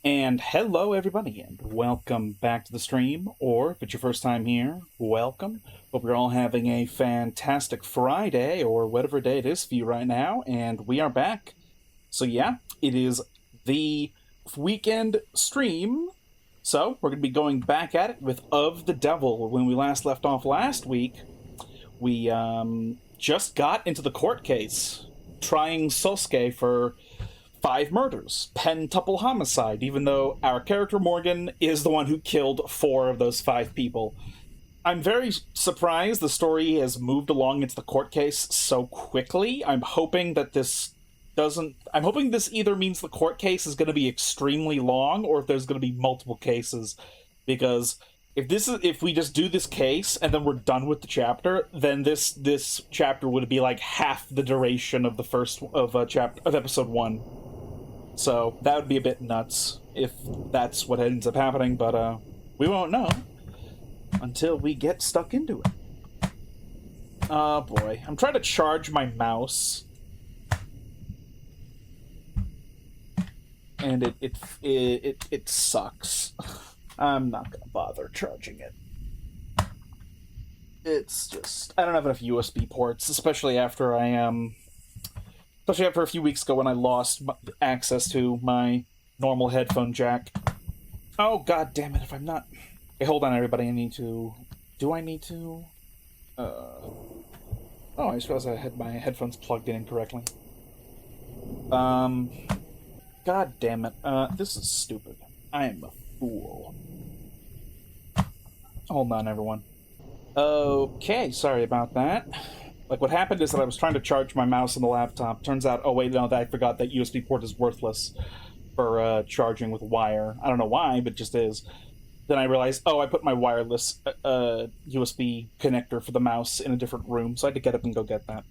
And hello, everybody, and welcome back to the stream. Or if it's your first time here, welcome. Hope you're all having a fantastic Friday or whatever day it is for you right now. And we are back. So, yeah, it is the weekend stream. So, we're going to be going back at it with Of the Devil. When we last left off last week, we just got into the court case trying Sosuke for 5 murders, pentuple homicide, even though our character Morgan is the one who killed 4 of those 5 people. I'm very surprised the story has moved along into the court case so quickly. I'm hoping this either means the court case is going to be extremely long, or if there's going to be multiple cases, because if we just do this case and then we're done with the chapter, then this chapter would be like half the duration of the first of episode 1. So that would be a bit nuts if that's what ends up happening, but we won't know until we get stuck into it. Oh boy, I'm trying to charge my mouse, and it sucks. I'm not gonna bother charging it. It's just I don't have enough USB ports, especially after a few weeks ago when I lost access to my normal headphone jack. Oh, god damn it, if I'm not... Okay, hold on, everybody, Do I need to... Oh, I suppose I had my headphones plugged in incorrectly. God damn it. This is stupid. I am a fool. Hold on, everyone. Okay, sorry about that. Like, what happened is that I was trying to charge my mouse on the laptop. Turns out, oh wait, no, I forgot that USB port is worthless for charging with wire. I don't know why, but it just is. Then I realized, oh, I put my wireless USB connector for the mouse in a different room, so I had to get up and go get that.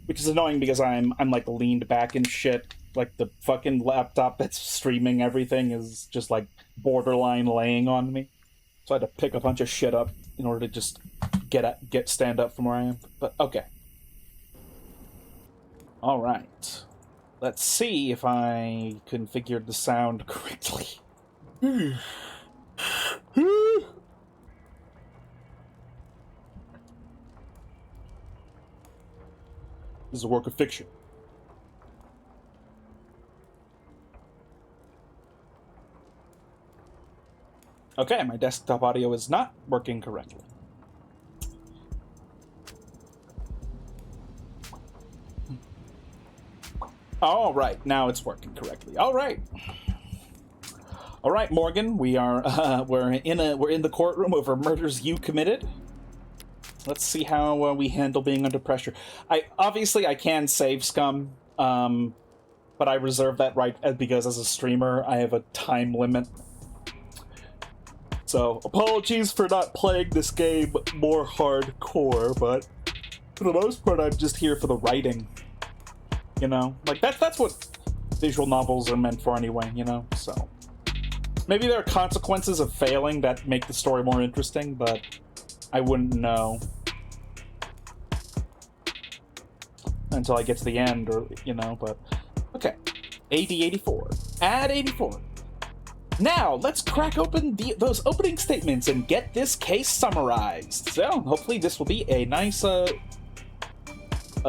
Which is annoying because I'm like leaned back and shit. Like, the fucking laptop that's streaming everything is just like borderline laying on me. So I had to pick a bunch of shit up in order to just stand up from where I am. But okay. All right. Let's see if I configured the sound correctly. This is a work of fiction. Okay, my desktop audio is not working correctly. All right, now it's working correctly. All right, Morgan, we're in the courtroom over murders you committed. Let's see how we handle being under pressure. I can save scum, but I reserve that right because as a streamer I have a time limit. So, apologies for not playing this game more hardcore, but for the most part, I'm just here for the writing. You know? Like, that's what visual novels are meant for anyway, you know? So, maybe there are consequences of failing that make the story more interesting, but I wouldn't know until I get to the end, or, you know, but... Okay. AD 84. Add 84. Now, let's crack open those opening statements and get this case summarized. So, hopefully this will be a nice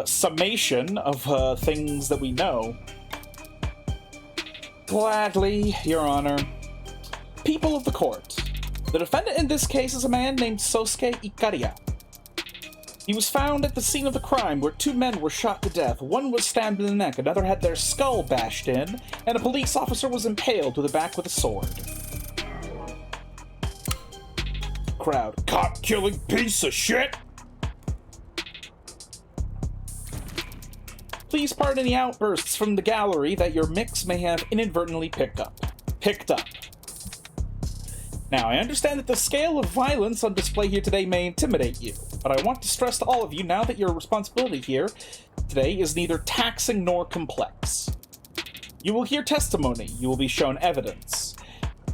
summation of things that we know. Gladly, Your Honor. People of the court. The defendant in this case is a man named Sosuke Ikaria. He was found at the scene of the crime where 2 men were shot to death. One was stabbed in the neck, another had their skull bashed in, and a police officer was impaled to the back with a sword. Crowd. Cop-killing piece of shit! Please pardon the outbursts from the gallery that your mix may have inadvertently picked up. Now, I understand that the scale of violence on display here today may intimidate you, but I want to stress to all of you now that your responsibility here today is neither taxing nor complex. You will hear testimony, you will be shown evidence,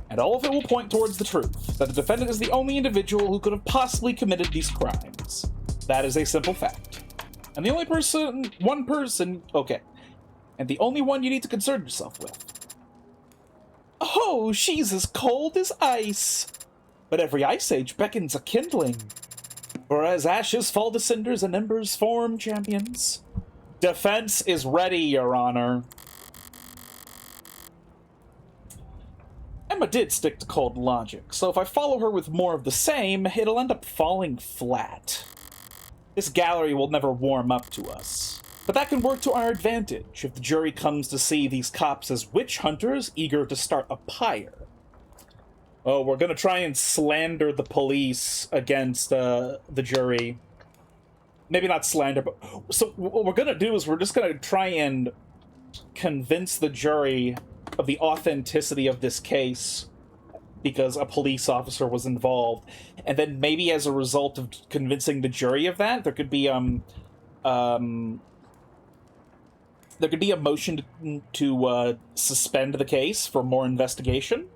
and all of it will point towards the truth, that the defendant is the only individual who could have possibly committed these crimes. That is a simple fact. And the only one you need to concern yourself with. Oh, she's as cold as ice. But every ice age beckons a kindling. For as ashes fall to cinders and embers form champions. Defense is ready, Your Honor. Emma did stick to cold logic, so if I follow her with more of the same, it'll end up falling flat. This gallery will never warm up to us. But that can work to our advantage if the jury comes to see these cops as witch hunters eager to start a pyre. Oh, we're gonna try and slander the police against the jury. Maybe not slander, but... So what we're gonna do is we're just gonna try and convince the jury of the authenticity of this case because a police officer was involved. And then maybe as a result of convincing the jury of that, there could be a motion to suspend the case for more investigation.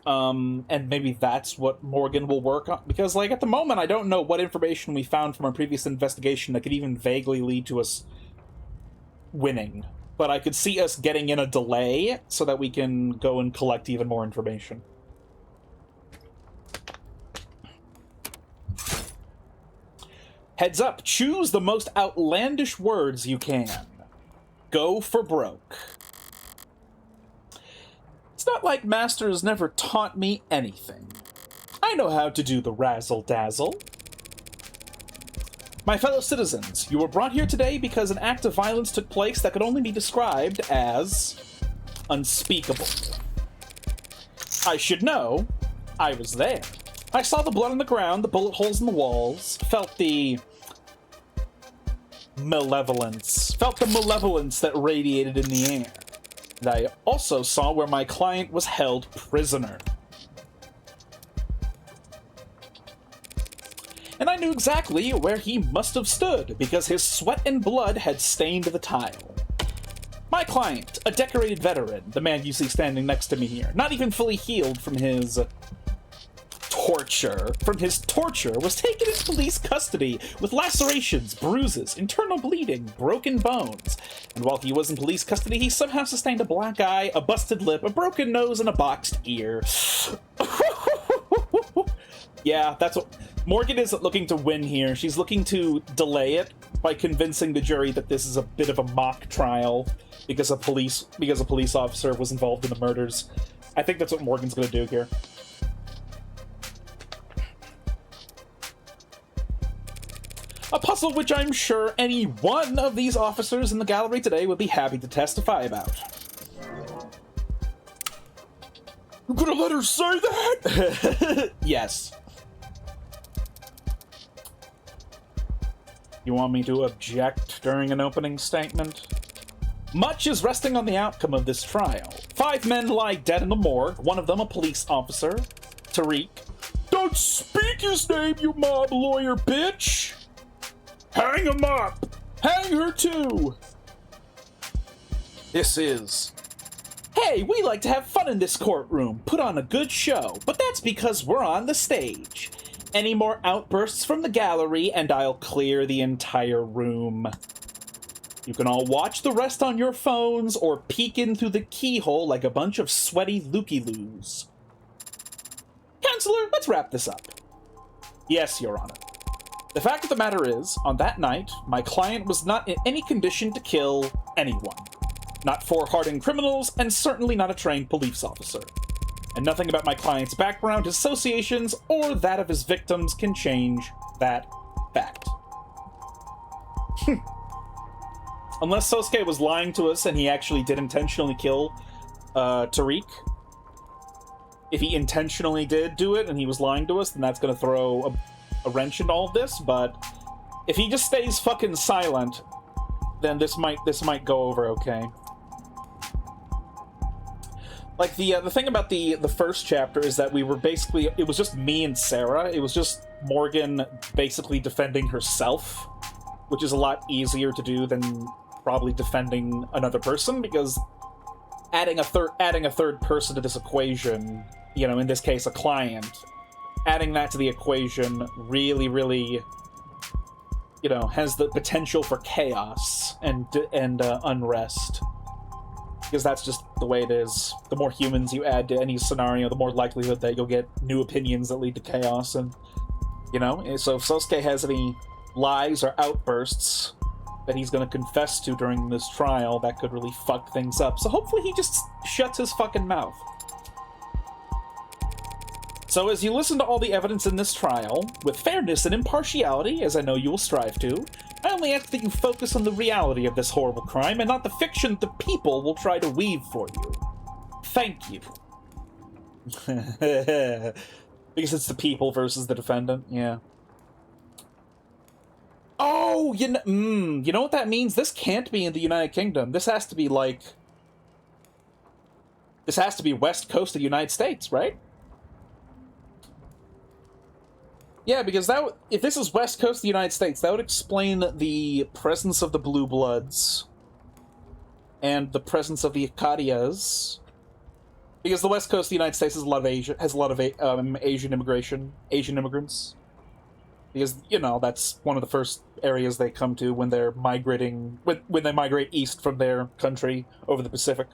And maybe that's what Morgan will work on. Because, like, at the moment, I don't know what information we found from our previous investigation that could even vaguely lead to us winning. But I could see us getting in a delay so that we can go and collect even more information. Heads up, choose the most outlandish words you can. Go for broke. It's not like Masters never taught me anything. I know how to do the razzle-dazzle. My fellow citizens, you were brought here today because an act of violence took place that could only be described as unspeakable. I should know. I was there. I saw the blood on the ground, the bullet holes in the walls, felt the malevolence that radiated in the air. And I also saw where my client was held prisoner. And I knew exactly where he must have stood, because his sweat and blood had stained the tile. My client, a decorated veteran, the man you see standing next to me here, not even fully healed from his torture, was taken into police custody with lacerations, bruises, internal bleeding, broken bones. And while he was in police custody, he somehow sustained a black eye, a busted lip, a broken nose, and a boxed ear. Yeah, that's what... Morgan isn't looking to win here. She's looking to delay it by convincing the jury that this is a bit of a mock trial because a police officer was involved in the murders. I think that's what Morgan's going to do here. A puzzle which I'm sure any one of these officers in the gallery today would be happy to testify about. I'm gonna let her say that? Yes. You want me to object during an opening statement? Much is resting on the outcome of this trial. 5 men lie dead in the morgue, one of them a police officer, Tariq. Don't speak his name, you mob lawyer bitch! Hang him up! Hang her too! This is... Hey, we like to have fun in this courtroom, put on a good show, but that's because we're on the stage. Any more outbursts from the gallery, and I'll clear the entire room. You can all watch the rest on your phones, or peek in through the keyhole like a bunch of sweaty looky-loos. Counselor, let's wrap this up. Yes, Your Honor. The fact of the matter is, on that night, my client was not in any condition to kill anyone. Not 4 hardened criminals, and certainly not a trained police officer. And nothing about my client's background, associations, or that of his victims can change that fact. Unless Sosuke was lying to us and he actually did intentionally kill Tariq. If he intentionally did do it and he was lying to us, then that's going to throw a wrench into all of this. But if he just stays fucking silent, then this might go over okay. Like, the thing about the first chapter is that we were basically... It was just me and Sarah. It was just Morgan basically defending herself, which is a lot easier to do than probably defending another person, because adding a third person to this equation, you know, in this case, a client, adding that to the equation really, really, you know, has the potential for chaos and unrest. because that's just the way it is. The more humans you add to any scenario, the more likelihood that you'll get new opinions that lead to chaos, and, you know, so if Sosuke has any lies or outbursts that he's going to confess to during this trial, that could really fuck things up. So hopefully he just shuts his fucking mouth. So as you listen to all the evidence in this trial, with fairness and impartiality, as I know you will strive to, I only ask that you focus on the reality of this horrible crime and not the fiction the people will try to weave for you. Thank you. Because it's the people versus the defendant, yeah. Oh, you know what that means? This can't be in the United Kingdom. This has to be, like... This has to be West Coast of the United States, right? Yeah, because if this is West Coast of the United States, that would explain the presence of the Blue Bloods and the presence of the Ikarias. Because the West Coast of the United States has a lot of Asian immigrants. Because, you know, that's one of the first areas they come to when they're migrating, when they migrate east from their country over the Pacific.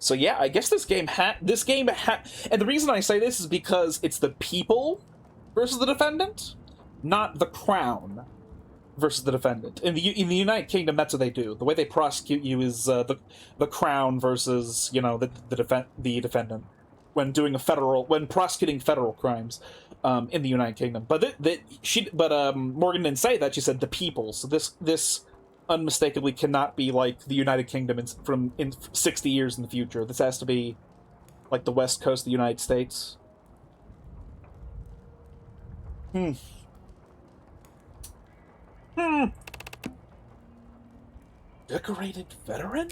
So yeah, I guess this game and the reason I say this is because it's the people versus the defendant, not the crown versus the defendant. In the United Kingdom, that's what they do. The way they prosecute you is the crown versus, you know, the defendant when prosecuting federal crimes in the United Kingdom. But Morgan didn't say that. She said the people. So this unmistakably cannot be like the United Kingdom in 60 years in the future. This has to be like the West Coast of the United States. Decorated veteran?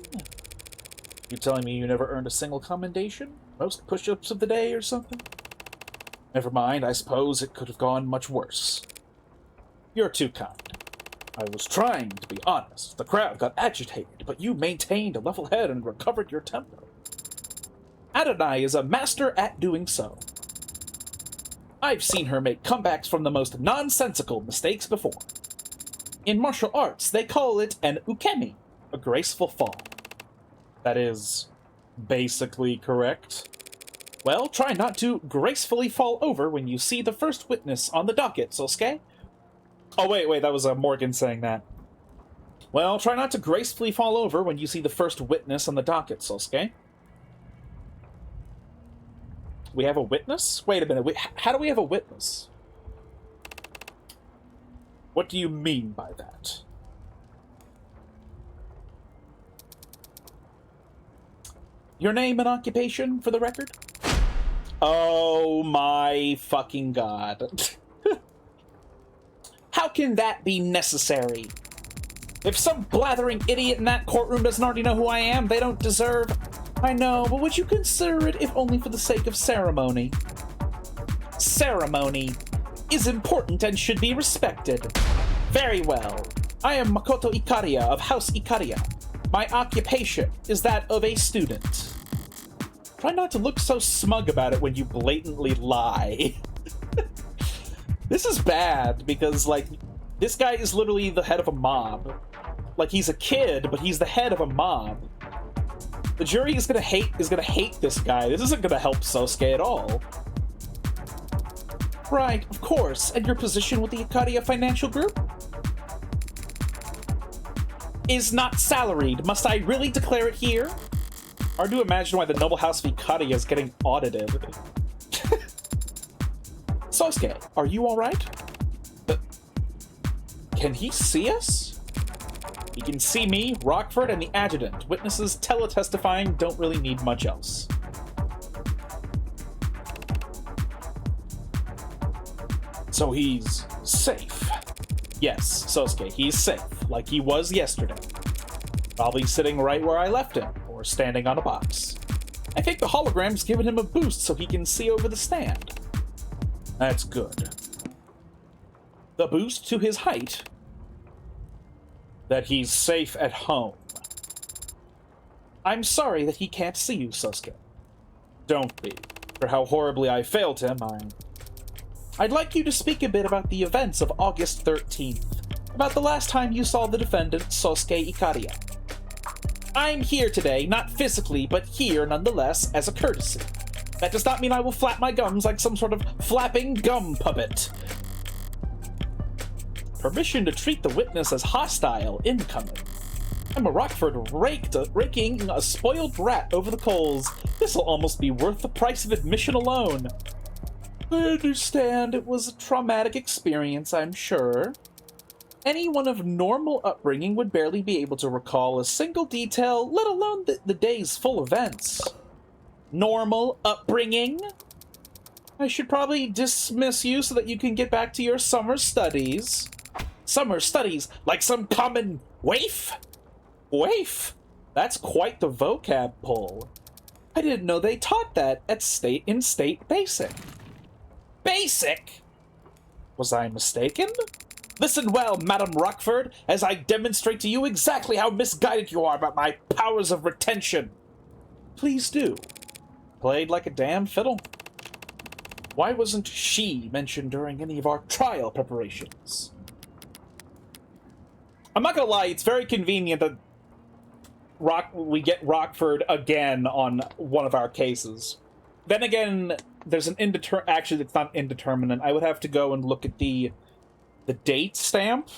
You telling me you never earned a single commendation? Most push-ups of the day or something? Never mind, I suppose it could have gone much worse. You're too kind. I was trying to be honest. The crowd got agitated, but you maintained a level head and recovered your temper. Adonai is a master at doing so. I've seen her make comebacks from the most nonsensical mistakes before. In martial arts, they call it an ukemi, a graceful fall. That is basically correct. Well, try not to gracefully fall over when you see the first witness on the docket, Sosuke. Oh, wait, that was Morgan saying that. Well, try not to gracefully fall over when you see the first witness on the docket, Sosuke. We have a witness? Wait a minute, how do we have a witness? What do you mean by that? Your name and occupation, for the record? Oh my fucking god. How can that be necessary? If some blathering idiot in that courtroom doesn't already know who I am, they don't deserve... I know, but would you consider it if only for the sake of ceremony? Ceremony is important and should be respected. Very well. I am Makoto Ikaria of House Ikaria. My occupation is that of a student. Try not to look so smug about it when you blatantly lie. This is bad, because, like, this guy is literally the head of a mob. Like, he's a kid, but he's the head of a mob. The jury is gonna hate this guy. This isn't gonna help Sosuke at all. Right, of course. And your position with the Ikaria Financial Group? Is not salaried. Must I really declare it here? Hard to imagine why the noble house of Ikaria is getting audited. Sosuke, are you alright? Can he see us? He can see me, Rockford, and the adjutant. Witnesses teletestifying don't really need much else. So he's safe. Yes, Sosuke, he's safe, like he was yesterday. Probably sitting right where I left him, or standing on a box. I think the hologram's given him a boost so he can see over the stand. That's good. The boost to his height? That he's safe at home. I'm sorry that he can't see you, Sosuke. Don't be. For how horribly I failed him, I'd like you to speak a bit about the events of August 13th. About the last time you saw the defendant, Sosuke Ikaria. I'm here today, not physically, but here nonetheless, as a courtesy. That does not mean I will flap my gums like some sort of flapping gum puppet. Permission to treat the witness as hostile incoming. Emma Rockford raking a spoiled brat over the coals. This'll almost be worth the price of admission alone. I understand it was a traumatic experience, I'm sure. Anyone of normal upbringing would barely be able to recall a single detail, let alone the day's full events. Normal upbringing? I should probably dismiss you so that you can get back to your summer studies. Summer studies? Like some common waif? Waif? That's quite the vocab pull. I didn't know they taught that at State Basic. Basic? Was I mistaken? Listen well, Madam Rockford, as I demonstrate to you exactly how misguided you are about my powers of retention. Please do. Played like a damn fiddle. Why wasn't she mentioned during any of our trial preparations? I'm not gonna lie, it's very convenient that we get Rockford again on one of our cases. Then again, there's an actually, it's not indeterminate. I would have to go and look at the date stamp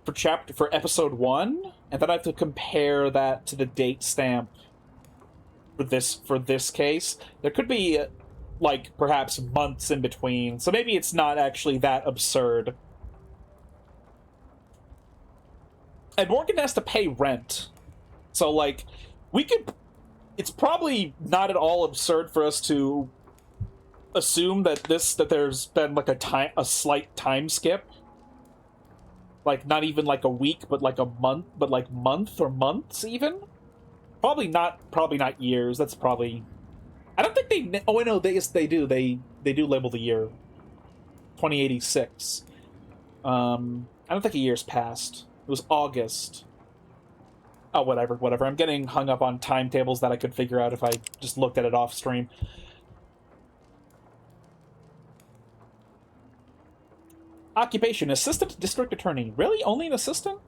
for episode 1, and then I have to compare that to the date stamp for this case. There could be like perhaps months in between, so maybe it's not actually that absurd. And Morgan has to pay rent, so like it's probably not at all absurd for us to assume that there's been like a slight time skip. Like, not even like a week, but like a month, but like month or months even? Probably not years. That's probably... I don't think they... Oh, I know, yes, they do. They do label the year. 2086. I don't think a year's passed. It was August. Oh, whatever. I'm getting hung up on timetables that I could figure out if I just looked at it off stream. Occupation: assistant district attorney. Really? Only an assistant?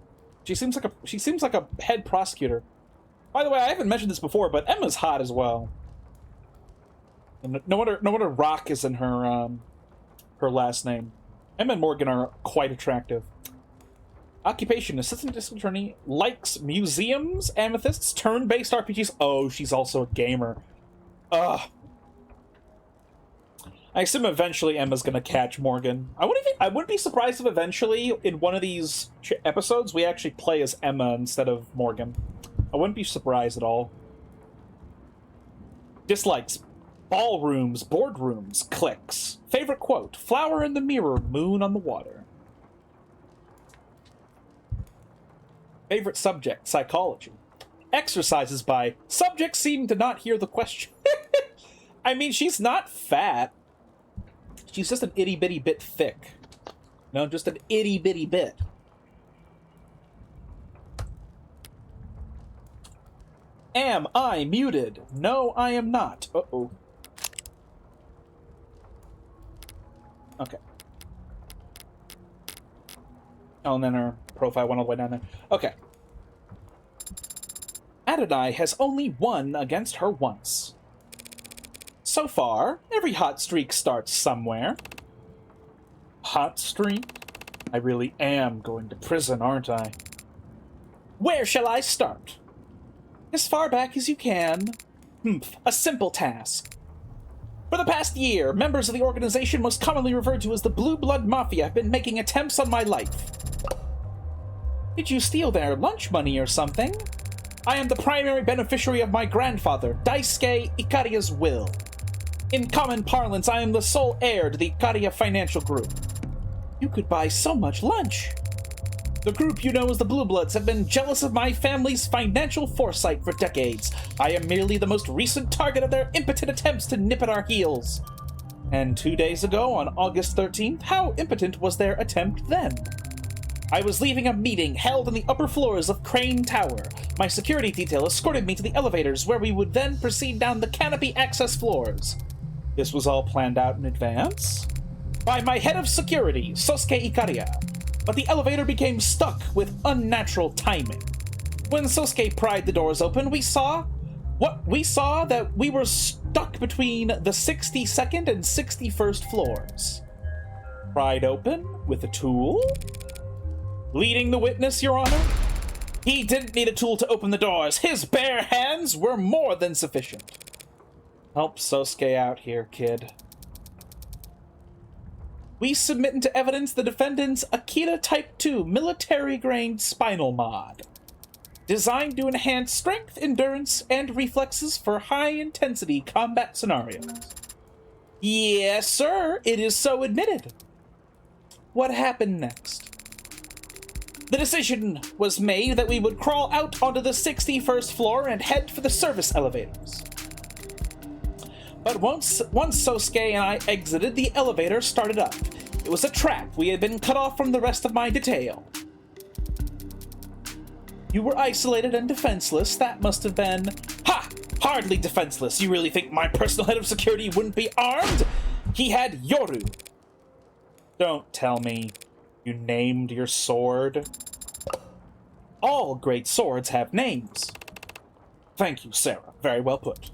She seems like a head prosecutor. By the way, I haven't mentioned this before, but Emma's hot as well. And no wonder Rock is in her last name. Emma and Morgan are quite attractive. Occupation: assistant district attorney. Likes museums, amethysts, turn-based RPGs. Oh, she's also a gamer. Ugh. I assume eventually Emma's gonna catch Morgan. I wouldn't be surprised if eventually, in one of these episodes, we actually play as Emma instead of Morgan. I wouldn't be surprised at all. Dislikes: ballrooms, boardrooms, clicks. Favorite quote: flower in the mirror, moon on the water. Favorite subject: psychology. Exercises by subjects seem to not hear the question. I mean, she's not fat. She's just an itty-bitty bit thick. No, just an itty-bitty bit. Am I muted? No, I am not. Uh-oh. Okay. Oh, and then her profile went all the way down there. Okay. Adonai has only won against her once. So far, every hot streak starts somewhere. Hot streak? I really am going to prison, aren't I? Where shall I start? As far back as you can. A simple task. For the past year, members of the organization most commonly referred to as the Blue Blood Mafia have been making attempts on my life. Did you steal their lunch money or something? I am the primary beneficiary of my grandfather, Daisuke Ikaria's will. In common parlance, I am the sole heir to the Ikaria Financial Group. You could buy so much lunch. The group you know as the Blue Bloods have been jealous of my family's financial foresight for decades. I am merely the most recent target of their impotent attempts to nip at our heels. And 2 days ago, on August 13th, how impotent was their attempt then? I was leaving a meeting held on the upper floors of Crane Tower. My security detail escorted me to the elevators, where we would then proceed down the canopy access floors. This was all planned out in advance? By my head of security, Sosuke Ikaria. But the elevator became stuck with unnatural timing. When Sosuke pried the doors open, we saw that we were stuck between the 62nd and 61st floors. Pried open with a tool? Leading the witness, Your Honor? He didn't need a tool to open the doors. His bare hands were more than sufficient. Help Sosuke out here, kid. We submit into evidence the defendant's Akita Type 2 military-grade spinal mod, designed to enhance strength, endurance, and reflexes for high-intensity combat scenarios. Yes, sir, it is so admitted. What happened next? The decision was made that we would crawl out onto the 61st floor and head for the service elevators. But once Sosuke and I exited, the elevator started up. It was a trap. We had been cut off from the rest of my detail. You were isolated and defenseless. That must have been... Ha! Hardly defenseless. You really think my personal head of security wouldn't be armed? He had Yoru. Don't tell me you named your sword. All great swords have names. Thank you, Sarah. Very well put.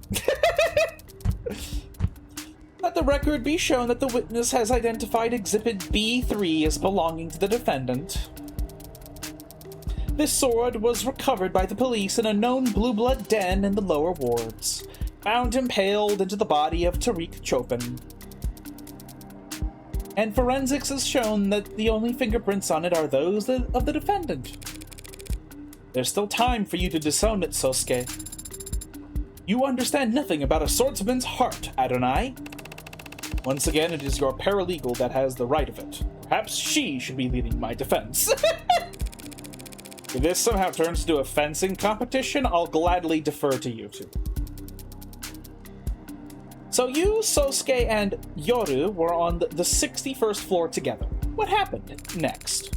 Let the record be shown that the witness has identified Exhibit B3 as belonging to the defendant. This sword was recovered by the police in a known blue blood den in the lower wards, found impaled into the body of Tariq Chopin. And forensics has shown that the only fingerprints on it are those of the defendant. There's still time for you to disown it, Sosuke. You understand nothing about a swordsman's heart, Adonai. Once again, it is your paralegal that has the right of it. Perhaps she should be leading my defense. If this somehow turns into a fencing competition, I'll gladly defer to you two. So you, Sosuke, and Yoru were on the 61st floor together. What happened next?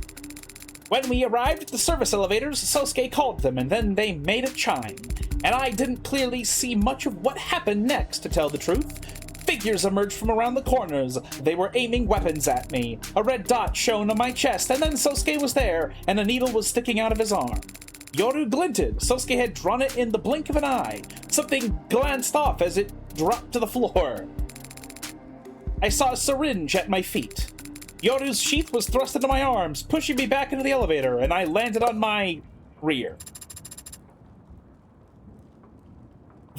When we arrived at the service elevators, Sosuke called them, and then they made a chime. And I didn't clearly see much of what happened next, to tell the truth. Figures emerged from around the corners. They were aiming weapons at me. A red dot shone on my chest, and then Sosuke was there, and a needle was sticking out of his arm. Yoru glinted. Sosuke had drawn it in the blink of an eye. Something glanced off as it dropped to the floor. I saw a syringe at my feet. Yoru's sheath was thrust into my arms, pushing me back into the elevator, and I landed on my rear.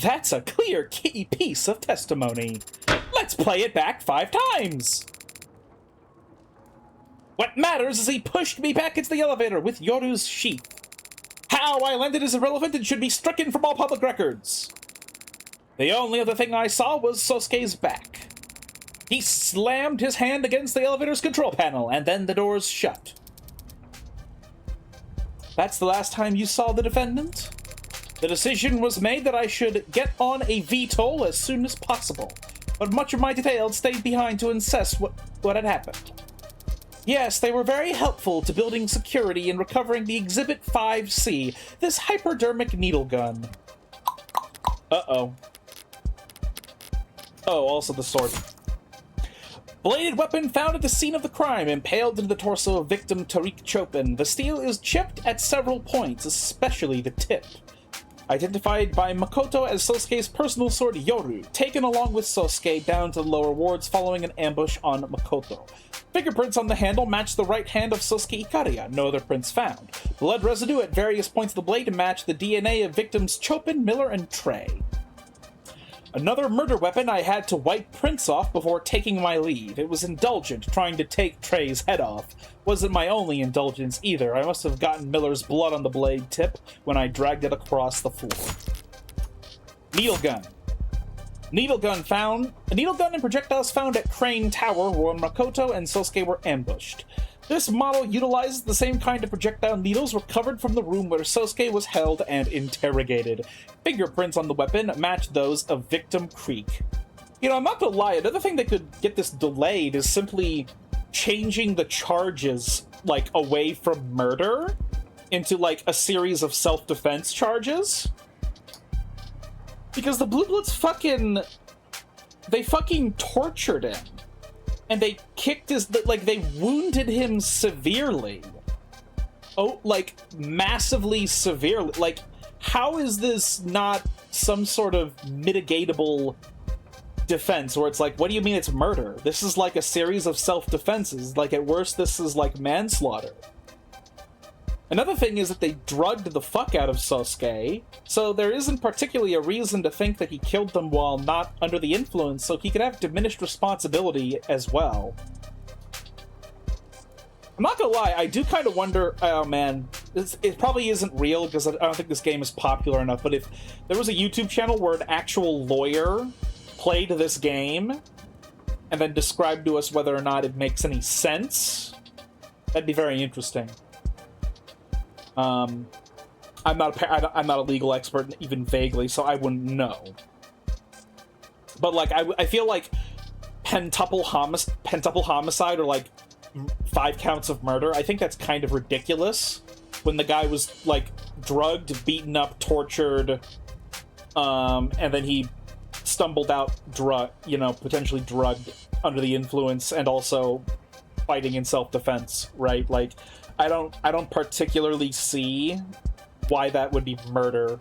That's a clear key piece of testimony. Let's play it back 5 times. What matters is he pushed me back into the elevator with Yoru's sheath. How I landed is irrelevant and should be stricken from all public records. The only other thing I saw was Sosuke's back. He slammed his hand against the elevator's control panel, and then the doors shut. That's the last time you saw the defendant? The decision was made that I should get on a VTOL as soon as possible, but much of my details stayed behind to assess what had happened. Yes, they were very helpful to building security and recovering the Exhibit 5C, this hypodermic needle gun. Uh-oh. Oh, also the sword. Bladed weapon found at the scene of the crime, impaled into the torso of victim Tariq Chopin. The steel is chipped at several points, especially the tip. Identified by Makoto as Sosuke's personal sword Yoru, taken along with Sosuke down to the lower wards following an ambush on Makoto. Fingerprints on the handle match the right hand of Sosuke Ikaria, no other prints found. Blood residue at various points of the blade match the DNA of victims Chopin, Miller, and Trey. Another murder weapon I had to wipe prints off before taking my leave. It was indulgent, trying to take Trey's head off. Wasn't my only indulgence either. I must have gotten Miller's blood on the blade tip when I dragged it across the floor. Needle gun. A needle gun and projectiles found at Crane Tower where Makoto and Sosuke were ambushed. This model utilizes the same kind of projectile needles recovered from the room where Sosuke was held and interrogated. Fingerprints on the weapon match those of victim Creek. You know, I'm not gonna lie, another thing that could get this delayed is simply changing the charges, like, away from murder into, like, a series of self-defense charges. Because the Blue Bloods they fucking tortured him. And they kicked they wounded him severely. like, massively severely. Like, how is this not some sort of mitigatable defense where it's like, what do you mean it's murder? This is like a series of self-defenses. Like, at worst, this is like manslaughter. Another thing is that they drugged the fuck out of Sosuke, so there isn't particularly a reason to think that he killed them while not under the influence, so he could have diminished responsibility as well. I'm not gonna lie, I do kind of wonder, oh man, it probably isn't real because I don't think this game is popular enough, but if there was a YouTube channel where an actual lawyer played this game and then described to us whether or not it makes any sense, that'd be very interesting. I'm not a legal expert, even vaguely, so I wouldn't know. But like, I feel like pentuple homicide, or like 5 counts of murder, I think that's kind of ridiculous. When the guy was like drugged, beaten up, tortured, and then he stumbled out, potentially drugged under the influence, and also fighting in self-defense, right? Like, I don't particularly see why that would be murder.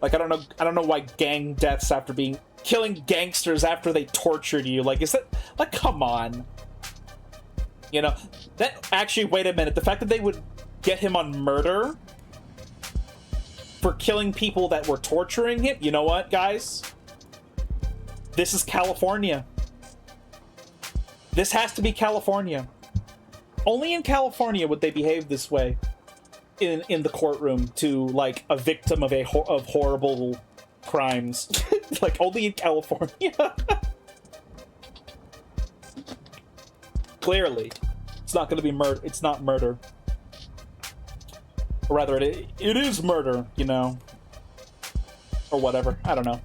Like, I don't know why gang deaths after killing gangsters after they tortured you. Like, is that, like, come on. You know, that actually, wait a minute, the fact that they would get him on murder for killing people that were torturing him, you know what, guys? This is California. This has to be California. Only in California would they behave this way in the courtroom to, like, a victim of horrible crimes. Like, only in California. Clearly. It's not going to be murder. It's not murder. Or rather, it is murder, you know. Or whatever. I don't know.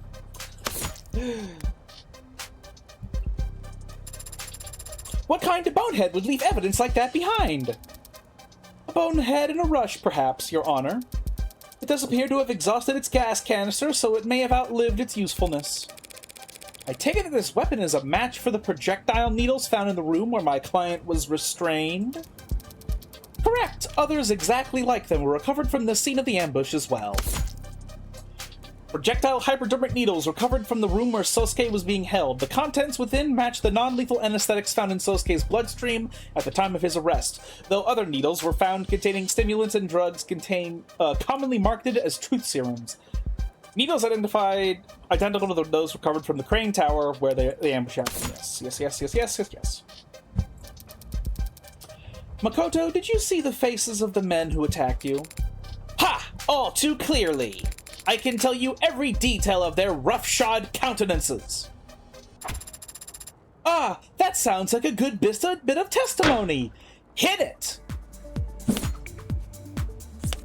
What kind of bonehead would leave evidence like that behind? A bonehead in a rush, perhaps, Your Honor. It does appear to have exhausted its gas canister, so it may have outlived its usefulness. I take it that this weapon is a match for the projectile needles found in the room where my client was restrained? Correct! Others exactly like them were recovered from the scene of the ambush as well. Projectile hypodermic needles recovered from the room where Sosuke was being held. The contents within match the non-lethal anesthetics found in Sosuke's bloodstream at the time of his arrest, though other needles were found containing stimulants and drugs commonly marketed as truth serums. Needles identical to those recovered from the crane tower where the ambush happened. Yes. Makoto, did you see the faces of the men who attacked you? Ha! All too clearly! I can tell you every detail of their roughshod countenances. Ah, that sounds like a good bit of testimony. Hit it!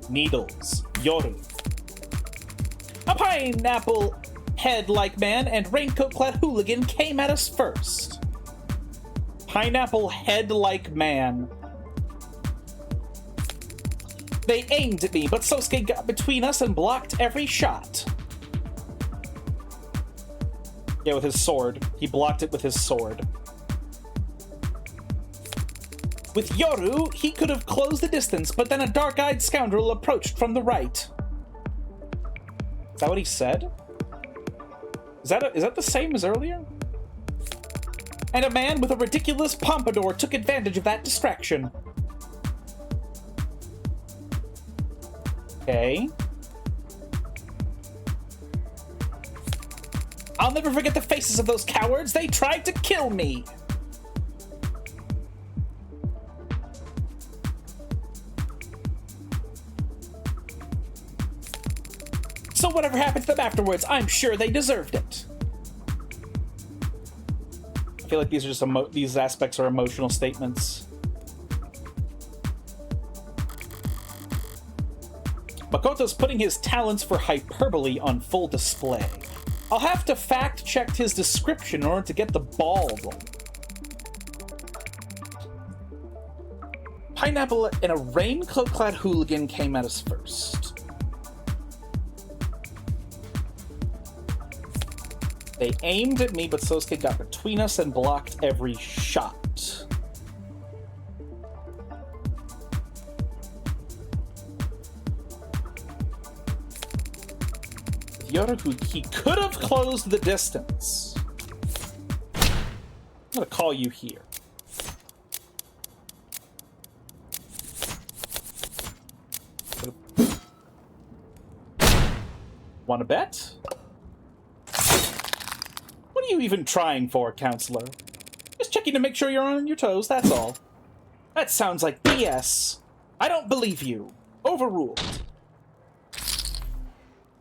Needles. Yoru. A pineapple head-like man and raincoat-clad hooligan came at us first. Pineapple head-like man. They aimed at me, but Sosuke got between us and blocked every shot. Yeah, with his sword. He blocked it with his sword. With Yoru, he could have closed the distance, but then a dark-eyed scoundrel approached from the right. Is that what he said? Is that the same as earlier? And a man with a ridiculous pompadour took advantage of that distraction. Okay. I'll never forget the faces of those cowards. They tried to kill me. So whatever happened to them afterwards, I'm sure they deserved it. I feel like these are just these aspects are emotional statements. Makoto's putting his talents for hyperbole on full display. I'll have to fact-check his description in order to get the ball rolling. Pineapple and a raincoat-clad hooligan came at us first. They aimed at me, but Sosuke got between us and blocked every shot. Yoru, he could have closed the distance. I'm gonna call you here. Want to bet? What are you even trying for, counselor? Just checking to make sure you're on your toes, that's all. That sounds like BS. I don't believe you. Overruled.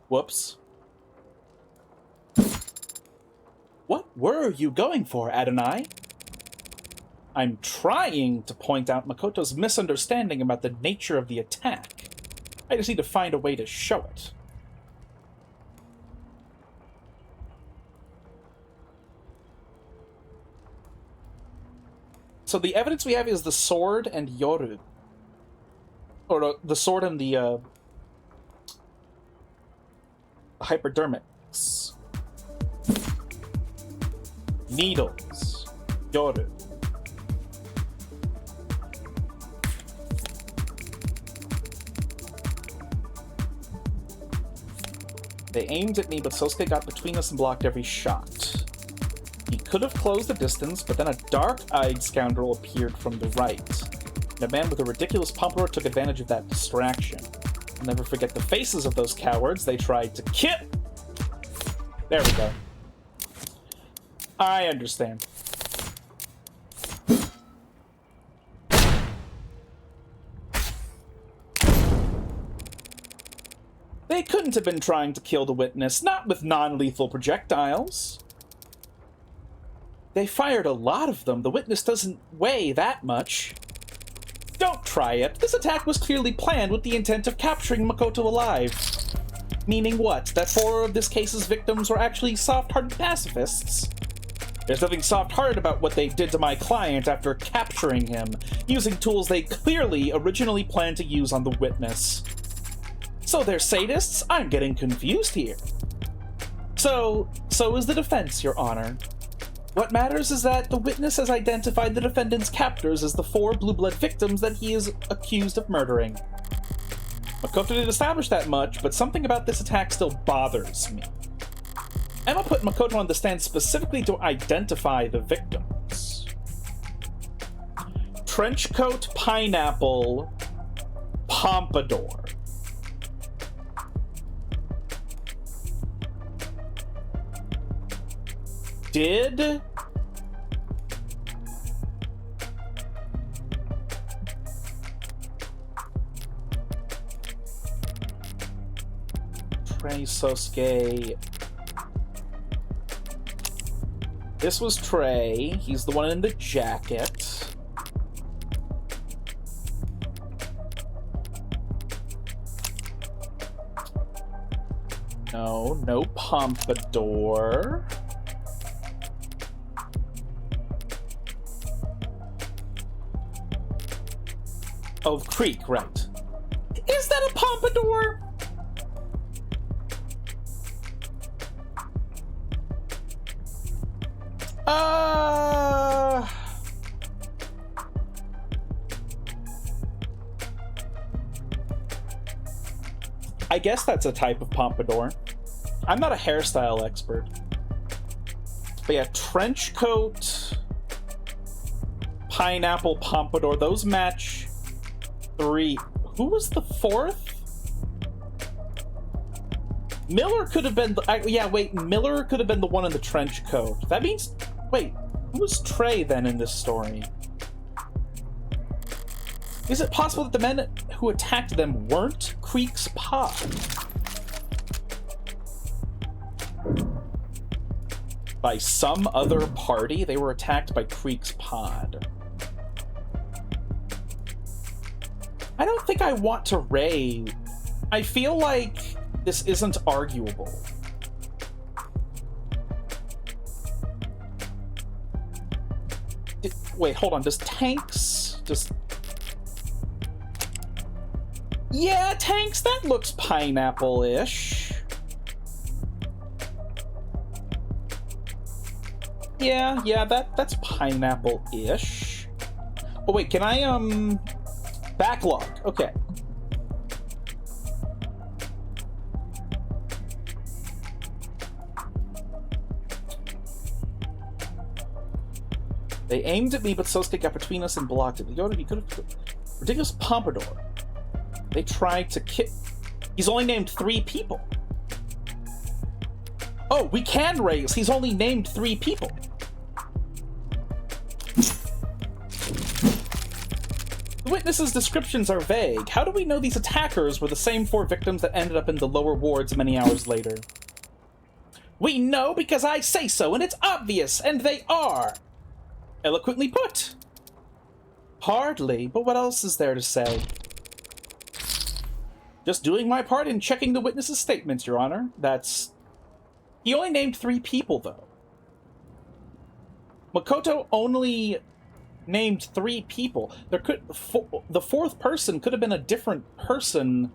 Whoops. What were you going for, Adonai? I'm trying to point out Makoto's misunderstanding about the nature of the attack. I just need to find a way to show it. So the evidence we have is the sword and Yoru. Or the sword and the hypodermics. Needles. Yoru. They aimed at me, but Sosuke got between us and blocked every shot. He could have closed the distance, but then a dark-eyed scoundrel appeared from the right. And a man with a ridiculous pompadour took advantage of that distraction. I'll never forget the faces of those cowards. They tried to kill... There we go. I understand. They couldn't have been trying to kill the witness, not with non-lethal projectiles. They fired a lot of them. The witness doesn't weigh that much. Don't try it. This attack was clearly planned with the intent of capturing Makoto alive. Meaning what? That 4 of this case's victims were actually soft-hearted pacifists? There's nothing soft-hearted about what they did to my client after capturing him, using tools they clearly originally planned to use on the witness. So they're sadists? I'm getting confused here. So is the defense, Your Honor. What matters is that the witness has identified the defendant's captors as the 4 Blue Blood victims that he is accused of murdering. Makoto didn't establish that much, but something about this attack still bothers me. Emma put Makoto on the stand specifically to identify the victims. Trenchcoat, pineapple, pompadour. Did Trey Sosuke... This was Trey. He's the one in the jacket. No pompadour. Oh, Creek, right. Is that a pompadour? I guess that's a type of pompadour. I'm not a hairstyle expert. But yeah, trench coat, pineapple, pompadour, those match 3. Who was the 4th? Miller could have been Miller could have been the one in the trench coat. That means, wait, who was Trey then in this story? Is it possible that the men who attacked them weren't Creek's pod? By some other party? They were attacked by Creek's pod. I don't think I want to raid. I feel like this isn't arguable. Wait, hold on. Does Tanks just... Yeah, Tanks, that looks pineapple-ish. Yeah, that's pineapple-ish. Oh, wait, can I, backlog. Okay. They aimed at me, but Sosuke got between us and blocked it. He could have... Ridiculous pompadour. They tried to kill... He's only named 3 people. Oh, we can raise. He's only named 3 people. The witnesses' descriptions are vague. How do we know these attackers were the same 4 victims that ended up in the lower wards many hours later? We know because I say so, and it's obvious, and they are. Eloquently put. Hardly, but what else is there to say? Just doing my part in checking the witnesses' statements, Your Honor. That's... He only named 3 people, though. Makoto only named 3 people. There could... The 4th person could have been a different person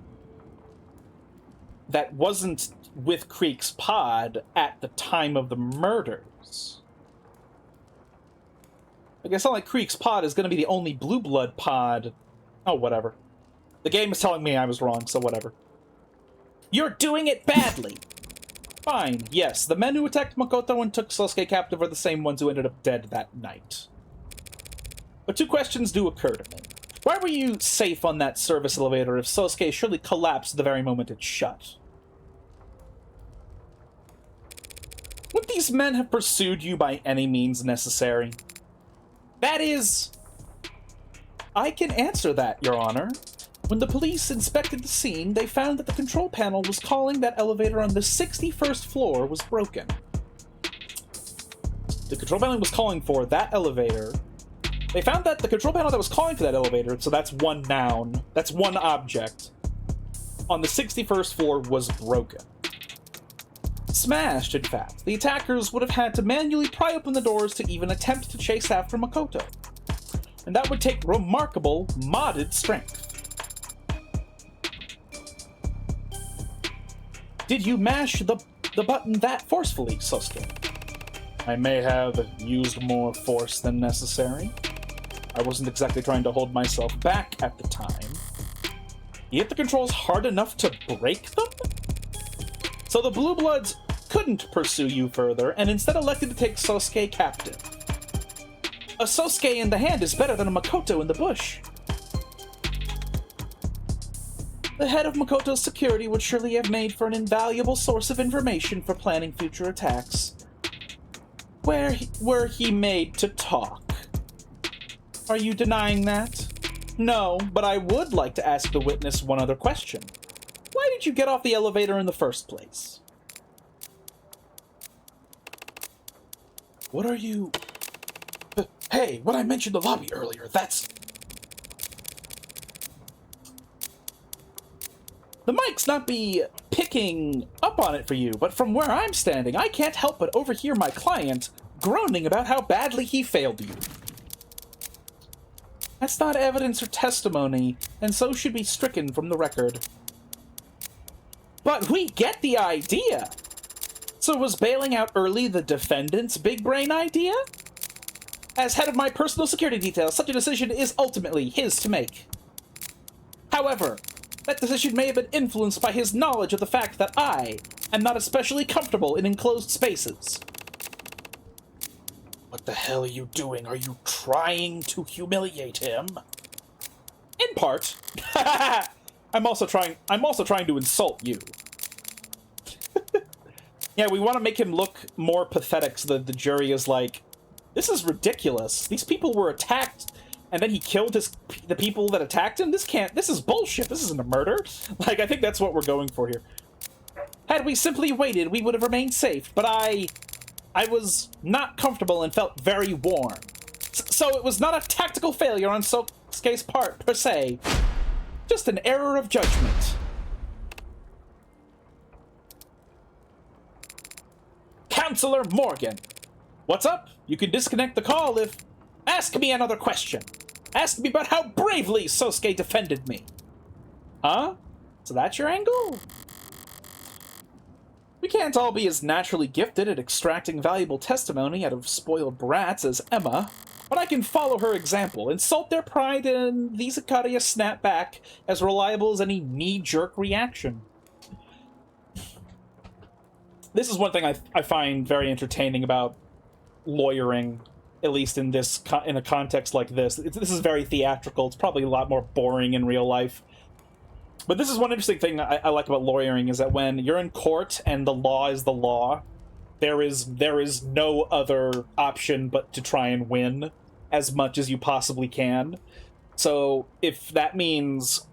that wasn't with Creek's pod at the time of the murders. Like, it's not like Creek's pod is going to be the only blue blood pod. Oh, whatever. The game is telling me I was wrong, so whatever. You're doing it badly! Fine, yes, the men who attacked Makoto and took Sosuke captive are the same ones who ended up dead that night. But 2 questions do occur to me. Why were you safe on that service elevator if Sosuke surely collapsed the very moment it shut? Would these men have pursued you by any means necessary? That is... I can answer that, Your Honor. When the police inspected the scene, they found that the control panel was calling that elevator on the 61st floor was broken. The control panel was calling for that elevator. They found that the control panel that was calling for that elevator, so that's one noun, that's one object, on the 61st floor was broken. Smashed, in fact. The attackers would have had to manually pry open the doors to even attempt to chase after Makoto. And that would take remarkable, modded strength. Did you mash the button that forcefully, Sosuke? I may have used more force than necessary. I wasn't exactly trying to hold myself back at the time. You hit the controls hard enough to break them? So the Blue Bloods couldn't pursue you further, and instead elected to take Sosuke captive. A Sosuke in the hand is better than a Makoto in the bush. The head of Makoto's security would surely have made for an invaluable source of information for planning future attacks. Where were he made to talk? Are you denying that? No, but I would like to ask the witness one other question. Why did you get off the elevator in the first place? What are you... Hey, when I mentioned the lobby earlier, that's... The mic's not be picking up on it for you, but from where I'm standing, I can't help but overhear my client groaning about how badly he failed you. That's not evidence or testimony, and so should be stricken from the record. But we get the idea! So was bailing out early the defendant's big brain idea? As head of my personal security detail, such a decision is ultimately his to make. However, that decision may have been influenced by his knowledge of the fact that I am not especially comfortable in enclosed spaces. What the hell are you doing? Are you trying to humiliate him? In part. I'm also trying to insult you. Yeah, we want to make him look more pathetic so that the jury is like, this is ridiculous. These people were attacked, and then he killed the people that attacked him? This is bullshit. This isn't a murder. Like, I think that's what we're going for here. Had we simply waited, we would have remained safe, but I was not comfortable and felt very warm. So it was not a tactical failure on Sosuke's part, per se. Just an error of judgment. Counselor Morgan. What's up? You can disconnect the call if... Ask me another question. Ask me about how bravely Sosuke defended me. Huh? So that's your angle? We can't all be as naturally gifted at extracting valuable testimony out of spoiled brats as Emma, but I can follow her example, insult their pride, and these Akariya snap back as reliable as any knee-jerk reaction. This is one thing I find very entertaining about lawyering, at least in in a context like this. This is very theatrical. It's probably a lot more boring in real life. But this is one interesting thing I like about lawyering, is that when you're in court and the law is the law, there is no other option but to try and win as much as you possibly can. So if that means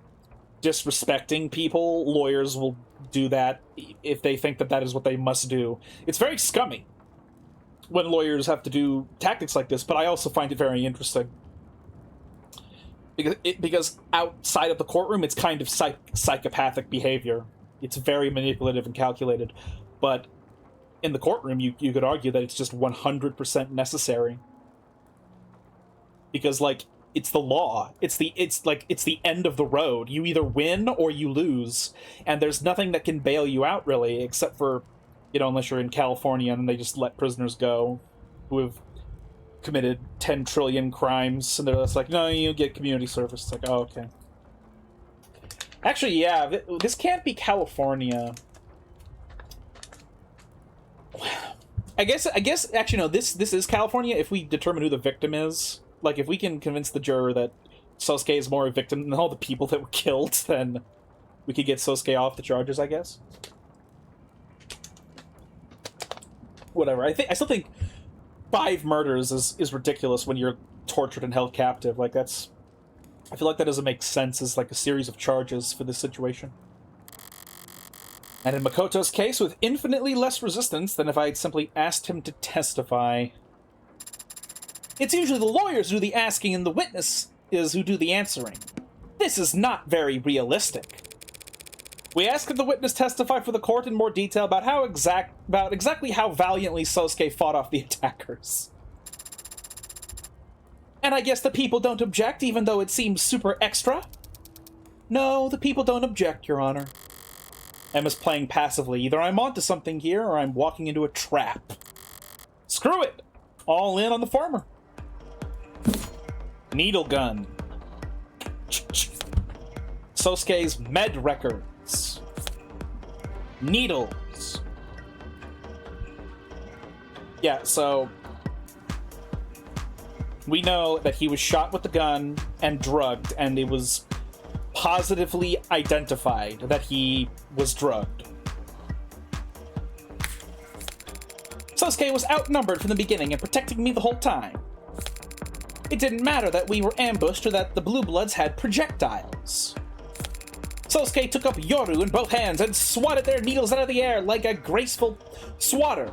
disrespecting people, lawyers will do that if they think that that is what they must do. It's very scummy when lawyers have to do tactics like this, but I also find it very interesting. Because outside of the courtroom, it's kind of psychopathic behavior. It's very manipulative and calculated. But in the courtroom, you could argue that it's just 100% necessary. Because, like, it's the law. It's the end of the road. You either win or you lose. And there's nothing that can bail you out, really, except for, unless you're in California and they just let prisoners go who have committed 10 trillion crimes, and they're just like, no, you get community service. It's like, oh, okay. Actually, yeah, this can't be California. I guess, actually, no, this is California if we determine who the victim is. Like, if we can convince the juror that Sosuke is more a victim than all the people that were killed, then we could get Sosuke off the charges, I guess. Whatever. I still think 5 murders is ridiculous when you're tortured and held captive. Like, I feel like that doesn't make sense as, like, a series of charges for this situation. And in Makoto's case, with infinitely less resistance than if I had simply asked him to testify. It's usually the lawyers who do the asking and the witnesses who do the answering. This is not very realistic. We ask that the witness testify for the court in more detail about exactly how valiantly Sosuke fought off the attackers. And I guess the people don't object, even though it seems super extra? No, the people don't object, Your Honor. Emma's playing passively. Either I'm onto something here, or I'm walking into a trap. Screw it! All in on the former. Needle gun. Sosuke's med records. Needles. Yeah, so we know that he was shot with the gun and drugged, and it was positively identified that he was drugged. Sosuke was outnumbered from the beginning and protecting me the whole time. It didn't matter that we were ambushed or that the Blue Bloods had projectiles. Sosuke took up Yoru in both hands and swatted their needles out of the air like a graceful swatter.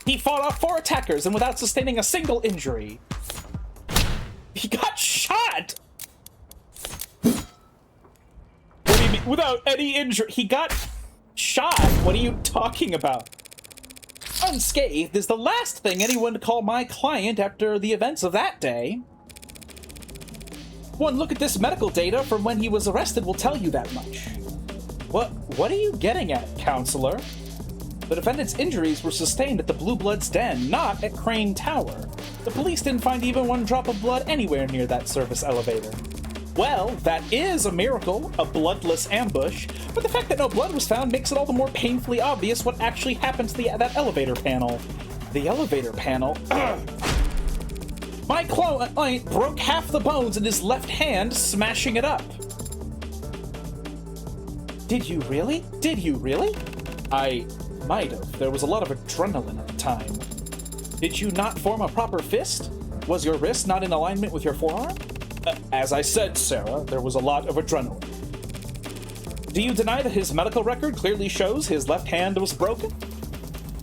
He fought off 4 attackers and without sustaining a single injury. He got shot! What do you mean? Without any injury? He got shot? What are you talking about? Unscathed is the last thing anyone would call my client after the events of that day. One look at this medical data from when he was arrested will tell you that much. What are you getting at, counselor? The defendant's injuries were sustained at the Blue Blood's den, not at Crane Tower. The police didn't find even one drop of blood anywhere near that service elevator. Well, that is a miracle, a bloodless ambush, but the fact that no blood was found makes it all the more painfully obvious what actually happened to that elevator panel. The elevator panel? My client broke half the bones in his left hand, smashing it up. Did you really? Did you really? I might have. There was a lot of adrenaline at the time. Did you not form a proper fist? Was your wrist not in alignment with your forearm? As I said, Sarah, there was a lot of adrenaline. Do you deny that his medical record clearly shows his left hand was broken?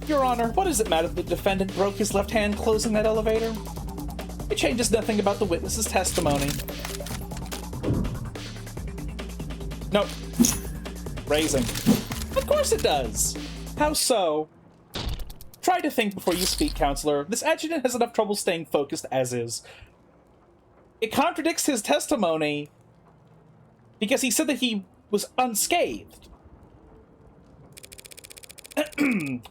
Your Honor, what does it matter that the defendant broke his left hand closing that elevator? It changes nothing about the witness's testimony. Nope. Raising. Of course it does! How so? Try to think before you speak, counselor. This adjutant has enough trouble staying focused as is. It contradicts his testimony because he said that he was unscathed.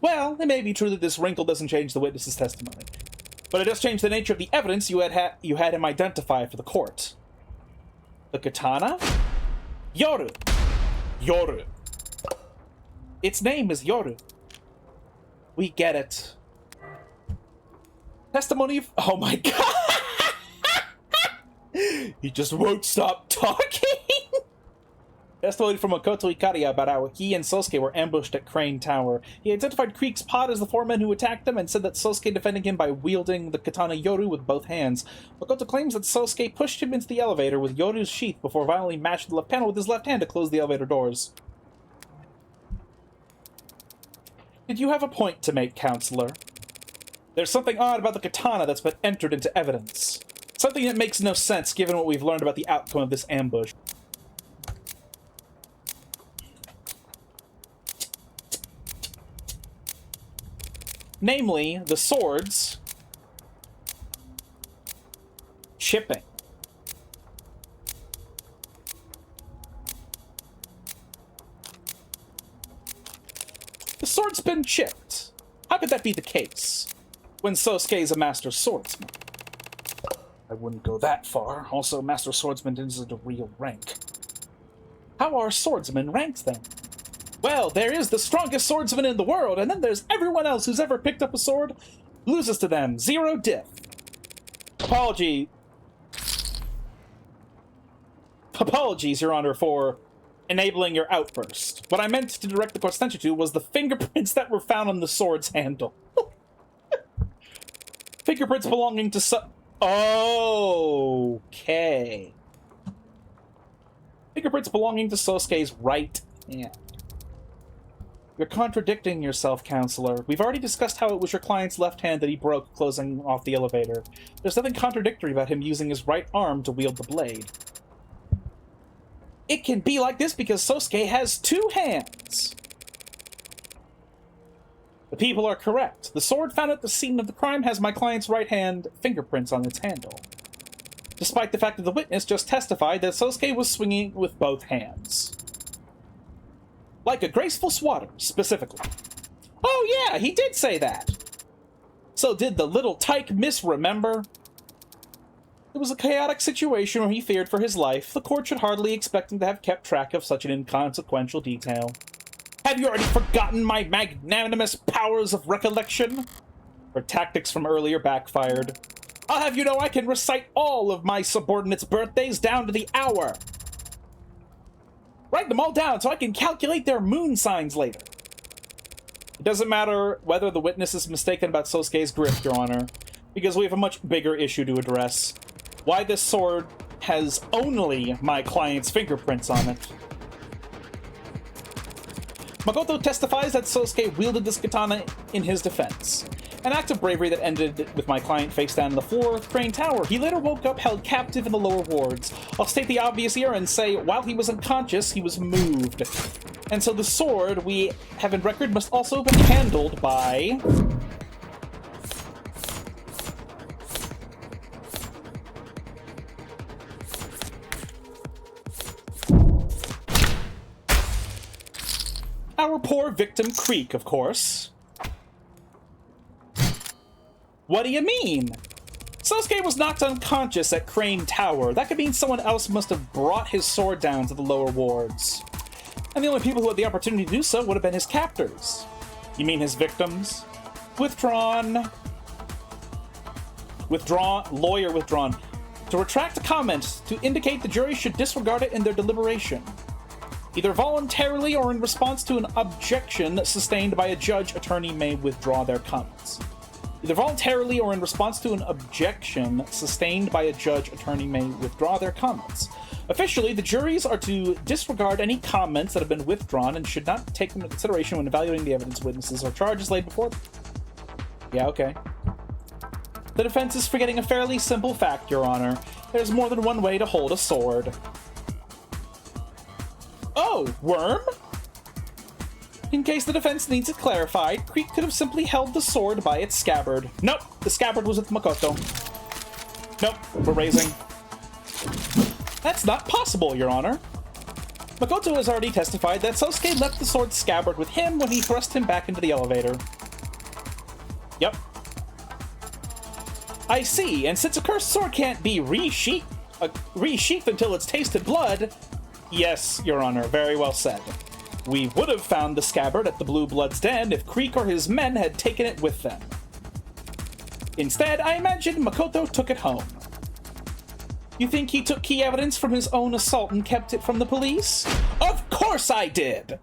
Well, it may be true that this wrinkle doesn't change the witness's testimony, but it does change the nature of the evidence you had him identify for the court. The katana? Yoru. Yoru. Its name is Yoru. We get it. Testimony of... Oh my god! He just won't stop talking! Testimony from Makoto Ikaria about how he and Sosuke were ambushed at Crane Tower. He identified Creek's pod as the four men who attacked him and said that Sosuke defended him by wielding the katana Yoru with both hands. Makoto claims that Sosuke pushed him into the elevator with Yoru's sheath before violently mashing the left panel with his left hand to close the elevator doors. Did you have a point to make, Counselor? There's something odd about the katana that's been entered into evidence. Something that makes no sense given what we've learned about the outcome of this ambush. Namely, the swords chipping. The sword's been chipped. How could that be the case when Sosuke is a master swordsman? I wouldn't go that far. Also, master swordsman isn't a real rank. How are swordsmen ranked then? Well, there is the strongest swordsman in the world, and then there's everyone else who's ever picked up a sword, loses to them. 0 diff. Apologies, Your Honor, for enabling your outburst. What I meant to direct the court's attention to was the fingerprints that were found on the sword's handle. Fingerprints belonging to Okay. Fingerprints belonging to Sosuke's right hand. You're contradicting yourself, Counselor. We've already discussed how it was your client's left hand that he broke closing off the elevator. There's nothing contradictory about him using his right arm to wield the blade. It can be like this because Sosuke has 2 hands. The people are correct. The sword found at the scene of the crime has my client's right hand fingerprints on its handle. Despite the fact that the witness just testified that Sosuke was swinging with both hands. Like a graceful swatter, specifically. Oh yeah, he did say that! So did the little tyke misremember? It was a chaotic situation where he feared for his life. The court should hardly expect him to have kept track of such an inconsequential detail. Have you already forgotten my magnanimous powers of recollection? Her tactics from earlier backfired. I'll have you know I can recite all of my subordinates' birthdays down to the hour. Write them all down so I can calculate their moon signs later. It doesn't matter whether the witness is mistaken about Sosuke's grift, Your Honor, because we have a much bigger issue to address. Why this sword has only my client's fingerprints on it. Makoto testifies that Sosuke wielded this katana in his defense. An act of bravery that ended with my client face down on the floor of Crane Tower. He later woke up held captive in the lower wards. I'll state the obvious here and say, while he was unconscious, he was moved. And so the sword we have in record must also have been handled by... our poor victim, Creek, of course. What do you mean? Sosuke was knocked unconscious at Crane Tower. That could mean someone else must have brought his sword down to the lower wards. And the only people who had the opportunity to do so would have been his captors. You mean his victims? Withdrawn. Lawyer withdrawn. To retract a comment to indicate the jury should disregard it in their deliberation. Either voluntarily or in response to an objection sustained by a judge, attorney may withdraw their comments. Either voluntarily or in response to an objection sustained by a judge, attorney may withdraw their comments. Officially, the juries are to disregard any comments that have been withdrawn and should not take them into consideration when evaluating the evidence, witnesses, or charges laid before them. Yeah, okay. The defense is forgetting a fairly simple fact, Your Honor. There's more than one way to hold a sword. Oh, worm? In case the defense needs it clarified, Creek could have simply held the sword by its scabbard. Nope, the scabbard was with Makoto. Nope, we're raising. That's not possible, Your Honor. Makoto has already testified that Sosuke left the sword scabbard with him when he thrust him back into the elevator. Yep. I see, and since a cursed sword can't be resheathed until it's tasted blood... Yes, Your Honor, very well said. We would have found the scabbard at the Blue Blood's den if Creek or his men had taken it with them. Instead, I imagine Makoto took it home. You think he took key evidence from his own assault and kept it from the police? Of course I did!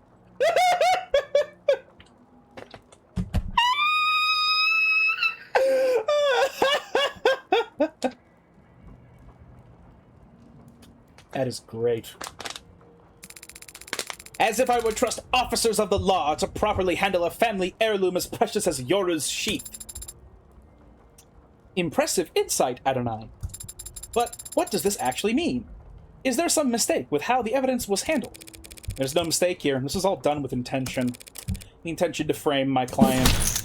That is great. As if I would trust officers of the law to properly handle a family heirloom as precious as Yoru's sheath. Impressive insight, Adonai. But what does this actually mean? Is there some mistake with how the evidence was handled? There's no mistake here. This was all done with intention. The intention to frame my client.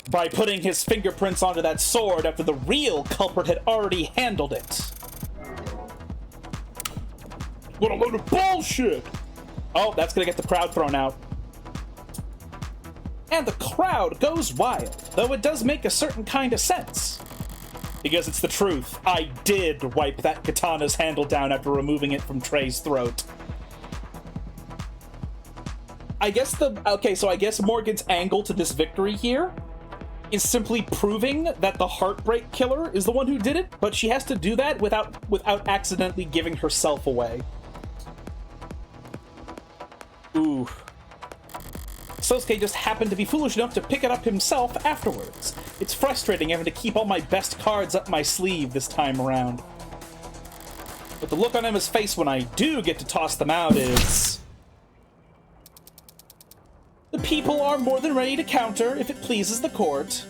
By putting his fingerprints onto that sword after the real culprit had already handled it. What a load of bullshit! Oh, that's gonna get the crowd thrown out. And the crowd goes wild, though it does make a certain kind of sense. Because it's the truth. I did wipe that katana's handle down after removing it from Trey's throat. I guess I guess Morgan's angle to this victory here is simply proving that the Heartbreak Killer is the one who did it, but she has to do that without accidentally giving herself away. Ooh. Sosuke just happened to be foolish enough to pick it up himself afterwards. It's frustrating having to keep all my best cards up my sleeve this time around. But the look on Emma's face when I do get to toss them out is... The people are more than ready to counter if it pleases the court.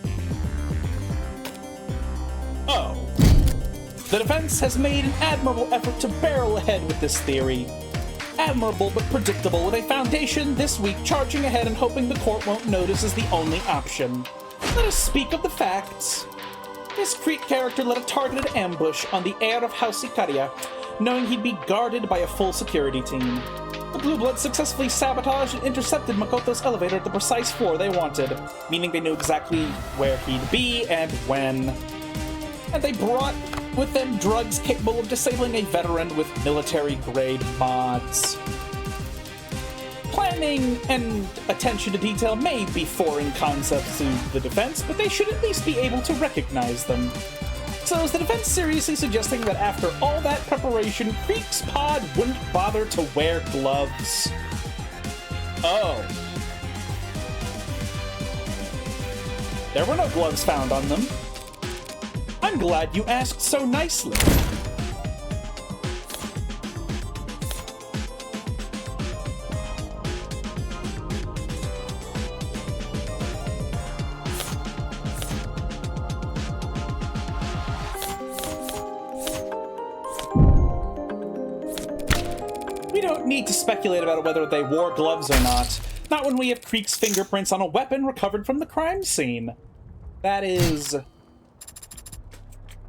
Oh. The defense has made an admirable effort to barrel ahead with this theory. Admirable but predictable, with a foundation this week charging ahead and hoping the court won't notice is the only option. Let us speak of the facts. This Creek character led a targeted ambush on the heir of House Ikaria, knowing he'd be guarded by a full security team. The Blue Bloods successfully sabotaged and intercepted Makoto's elevator at the precise floor they wanted, meaning they knew exactly where he'd be and when. And they brought with them drugs capable of disabling a veteran with military-grade mods. Planning and attention to detail may be foreign concepts to the defense, but they should at least be able to recognize them. So is the defense seriously suggesting that after all that preparation, Creek's pod wouldn't bother to wear gloves? Oh. There were no gloves found on them. I'm glad you asked so nicely. We don't need to speculate about whether they wore gloves or not. Not when we have Creek's fingerprints on a weapon recovered from the crime scene. That is...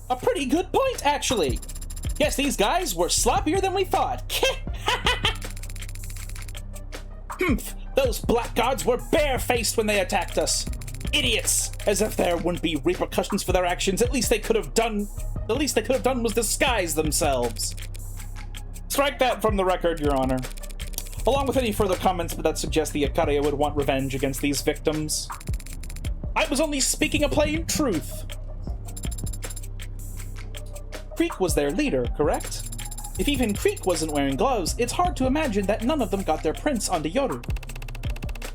a pretty good point, actually. Yes, these guys were sloppier than we thought. Humph, those blackguards were barefaced when they attacked us. Idiots! As if there wouldn't be repercussions for their actions. The least they could have done was disguise themselves. Strike that from the record, Your Honor. Along with any further comments that suggest the Ikaria would want revenge against these victims. I was only speaking a plain truth. Creek was their leader, correct? If even Creek wasn't wearing gloves, it's hard to imagine that none of them got their prints onto Yoru.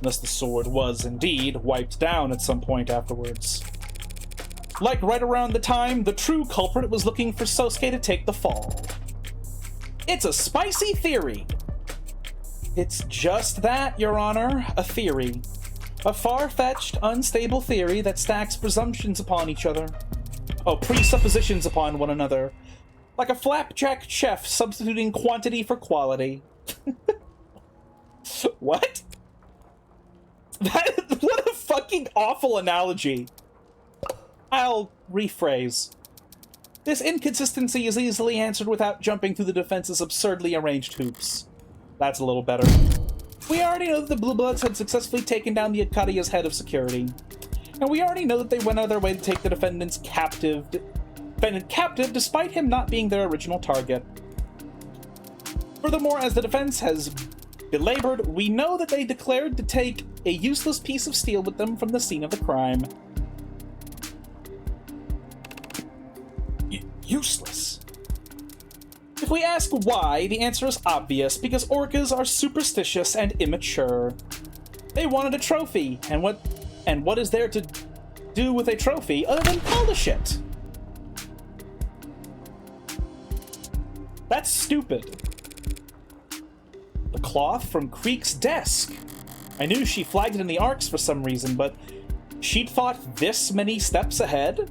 Unless the sword was, indeed, wiped down at some point afterwards. Like right around the time the true culprit was looking for Sosuke to take the fall. It's a spicy theory. It's just that, Your Honor, a theory. A far-fetched, unstable theory that stacks presumptions upon each other. Oh, presuppositions upon one another. Like a flapjack chef substituting quantity for quality. What? What a fucking awful analogy. I'll rephrase. This inconsistency is easily answered without jumping through the defense's absurdly arranged hoops. That's a little better. We already know that the Blue Bloods had successfully taken down the Ikaria's head of security. And we already know that they went out of their way to take the defendant captive despite him not being their original target. Furthermore, as the defense has belabored, we know that they declared to take a useless piece of steel with them from the scene of the crime. useless. If we ask why, the answer is obvious, because orcas are superstitious and immature. They wanted a trophy, and what is there to do with a trophy other than polish it? That's stupid. The cloth from Creek's desk. I knew she flagged it in the arcs for some reason, but she'd thought this many steps ahead?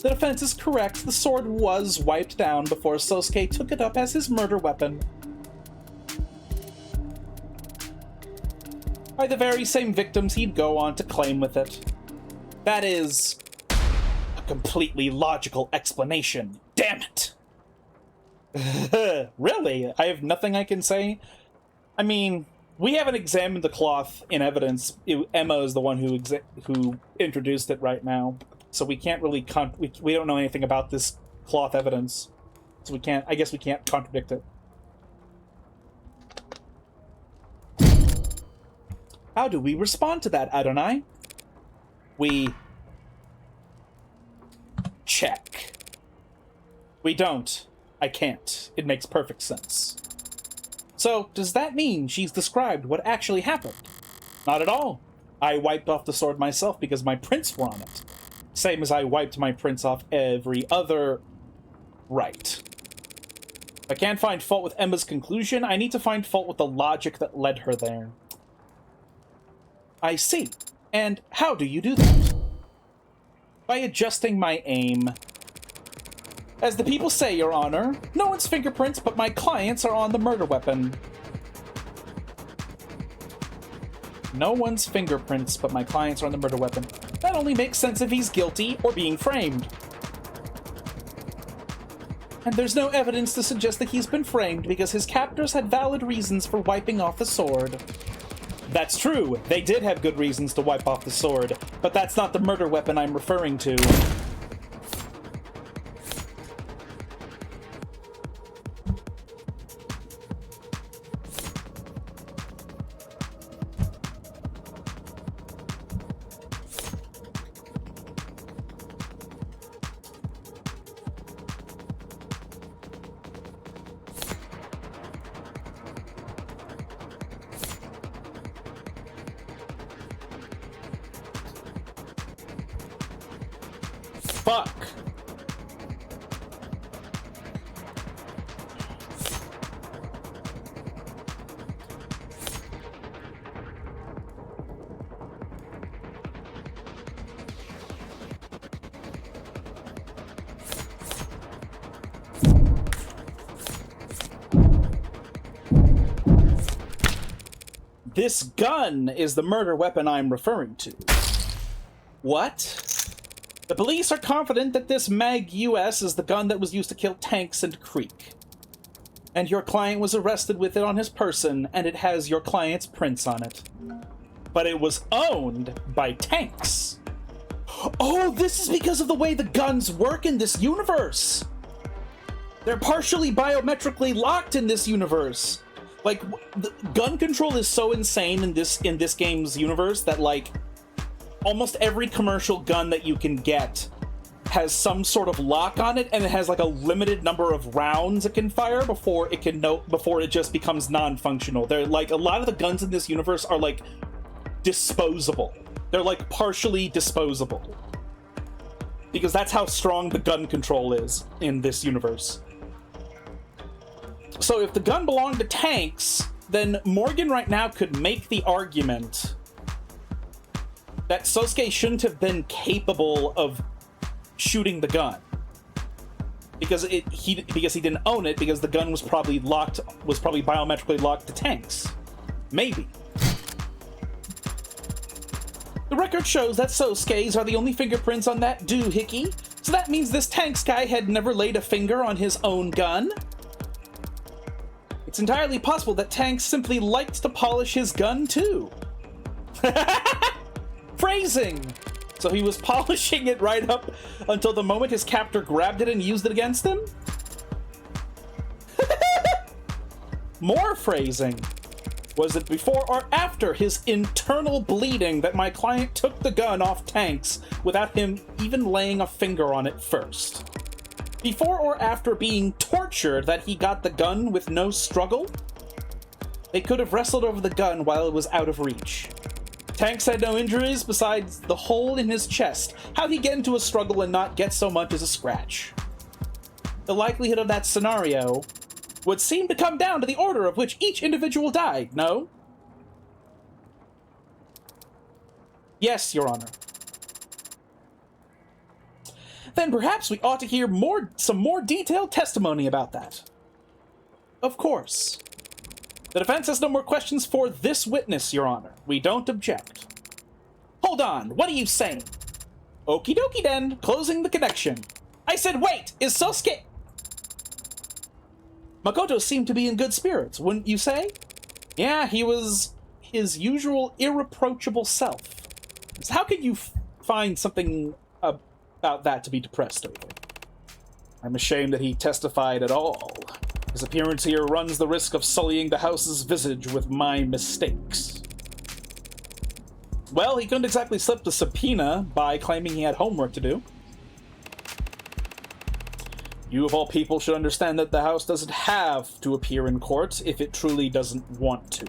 The defense is correct. The sword was wiped down before Sosuke took it up as his murder weapon. By the very same victims he'd go on to claim with it. That is a completely logical explanation. Damn it! Really? I have nothing I can say? I mean, we haven't examined the cloth in evidence. Emma is the one who introduced it right now. So we can't really we don't know anything about this cloth evidence. So I guess we can't contradict it. How do we respond to that, Adonai? We check. We don't. I can't. It makes perfect sense. So, does that mean she's described what actually happened? Not at all. I wiped off the sword myself because my prints were on it. Same as I wiped my prints off every other right. If I can't find fault with Emma's conclusion, I need to find fault with the logic that led her there. I see. And how do you do that? By adjusting my aim. As the people say, Your Honor, no one's fingerprints but my clients are on the murder weapon. No one's fingerprints but my clients are on the murder weapon. That only makes sense if he's guilty or being framed. And there's no evidence to suggest that he's been framed because his captors had valid reasons for wiping off the sword. That's true, they did have good reasons to wipe off the sword, but that's not the murder weapon I'm referring to. Fuck. This gun is the murder weapon I'm referring to. What? The police are confident that this Mag US is the gun that was used to kill Tanks and Creek. And your client was arrested with it on his person, and it has your client's prints on it. But it was owned by Tanks. Oh, this is because of the way the guns work in this universe! They're partially biometrically locked in this universe. Like, the gun control is so insane in this game's universe that, like, almost every commercial gun that you can get has some sort of lock on it, and it has like a limited number of rounds it can fire before it just becomes non-functional. They're like, a lot of the guns in this universe are like disposable. They're like partially disposable. Because that's how strong the gun control is in this universe. So if the gun belonged to Tanks, then Morgan right now could make the argument that Sosuke shouldn't have been capable of shooting the gun because he didn't own it, because the gun was probably biometrically locked to Tanks. Maybe. The record shows that Sosuke's are the only fingerprints on that doohickey, so that means this Tanks guy had never laid a finger on his own gun. It's entirely possible that Tanks simply liked to polish his gun too. Phrasing! So he was polishing it right up until the moment his captor grabbed it and used it against him? More phrasing. Was it before or after his internal bleeding that my client took the gun off Tanks without him even laying a finger on it first? Before or after being tortured that he got the gun with no struggle? They could have wrestled over the gun while it was out of reach. Tanks had no injuries besides the hole in his chest. How'd he get into a struggle and not get so much as a scratch? The likelihood of that scenario would seem to come down to the order of which each individual died, no? Yes, Your Honor. Then perhaps we ought to hear some more detailed testimony about that. Of course. The defense has no more questions for this witness, Your Honor. We don't object. Hold on, what are you saying? Okie dokie then, closing the connection. I said wait, is Sosuke... Makoto seemed to be in good spirits, wouldn't you say? Yeah, he was his usual irreproachable self. So how could you find something about that to be depressed over? I'm ashamed that he testified at all. His appearance here runs the risk of sullying the house's visage with my mistakes. Well, he couldn't exactly slip the subpoena by claiming he had homework to do. You, of all people, should understand that the house doesn't have to appear in court if it truly doesn't want to.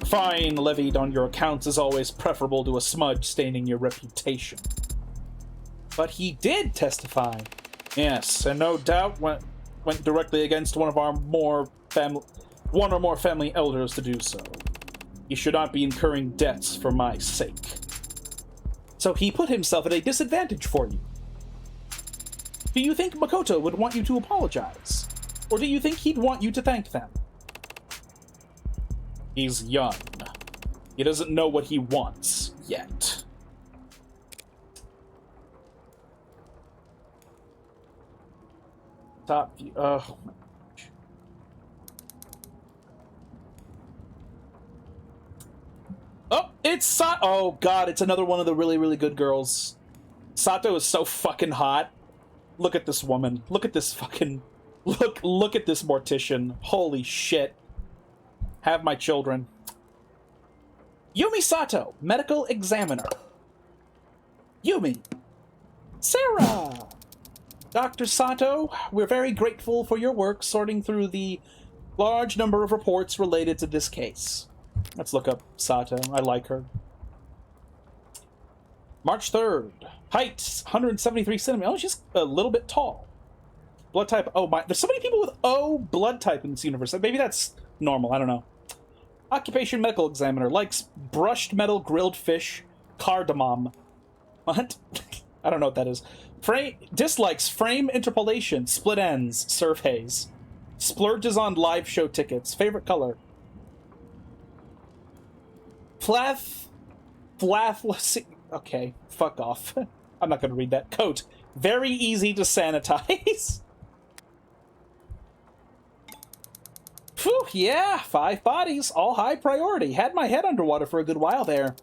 A fine levied on your accounts is always preferable to a smudge staining your reputation. But he did testify. Yes, and no doubt went directly against one or more family elders to do so. He should not be incurring debts for my sake. So he put himself at a disadvantage for you. Do you think Makoto would want you to apologize? Or do you think he'd want you to thank them? He's young. He doesn't know what he wants yet. Top view. Oh my gosh. Oh, it's Sato. Oh god, it's another one of the really, really good girls. Sato is so fucking hot. Look at this woman. Look at this fucking... Look at this mortician. Holy shit. Have my children. Yumi Sato, medical examiner. Yumi. Sarah. Dr. Sato, we're very grateful for your work sorting through the large number of reports related to this case. Let's look up Sato. I like her. March 3rd. Height, 173 centimeters. Oh, she's a little bit tall. Blood type, oh my. There's so many people with O blood type in this universe. Maybe that's normal, I don't know. Occupation medical examiner. Likes brushed metal, grilled fish, cardamom. What? I don't know what that is. Dislikes frame interpolation, split ends, surveys. Splurges on live show tickets. Favorite color. Okay, fuck off. I'm not gonna read that. Coat. Very easy to sanitize. Phew, yeah, 5 bodies, all high priority. Had my head underwater for a good while there.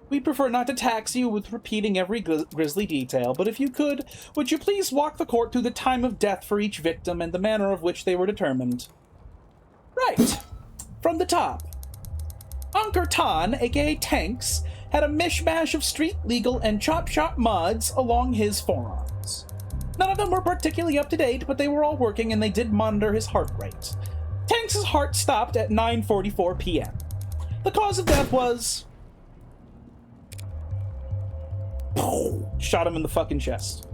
We'd prefer not to tax you with repeating every grisly detail, but if you could, would you please walk the court through the time of death for each victim and the manner of which they were determined? Right. From the top. Ankur Tan, aka Tanks, had a mishmash of street legal and chop shop mods along his forearms. None of them were particularly up to date, but they were all working and they did monitor his heart rate. Tanks' heart stopped at 9:44 p.m. The cause of death was... shot him in the fucking chest.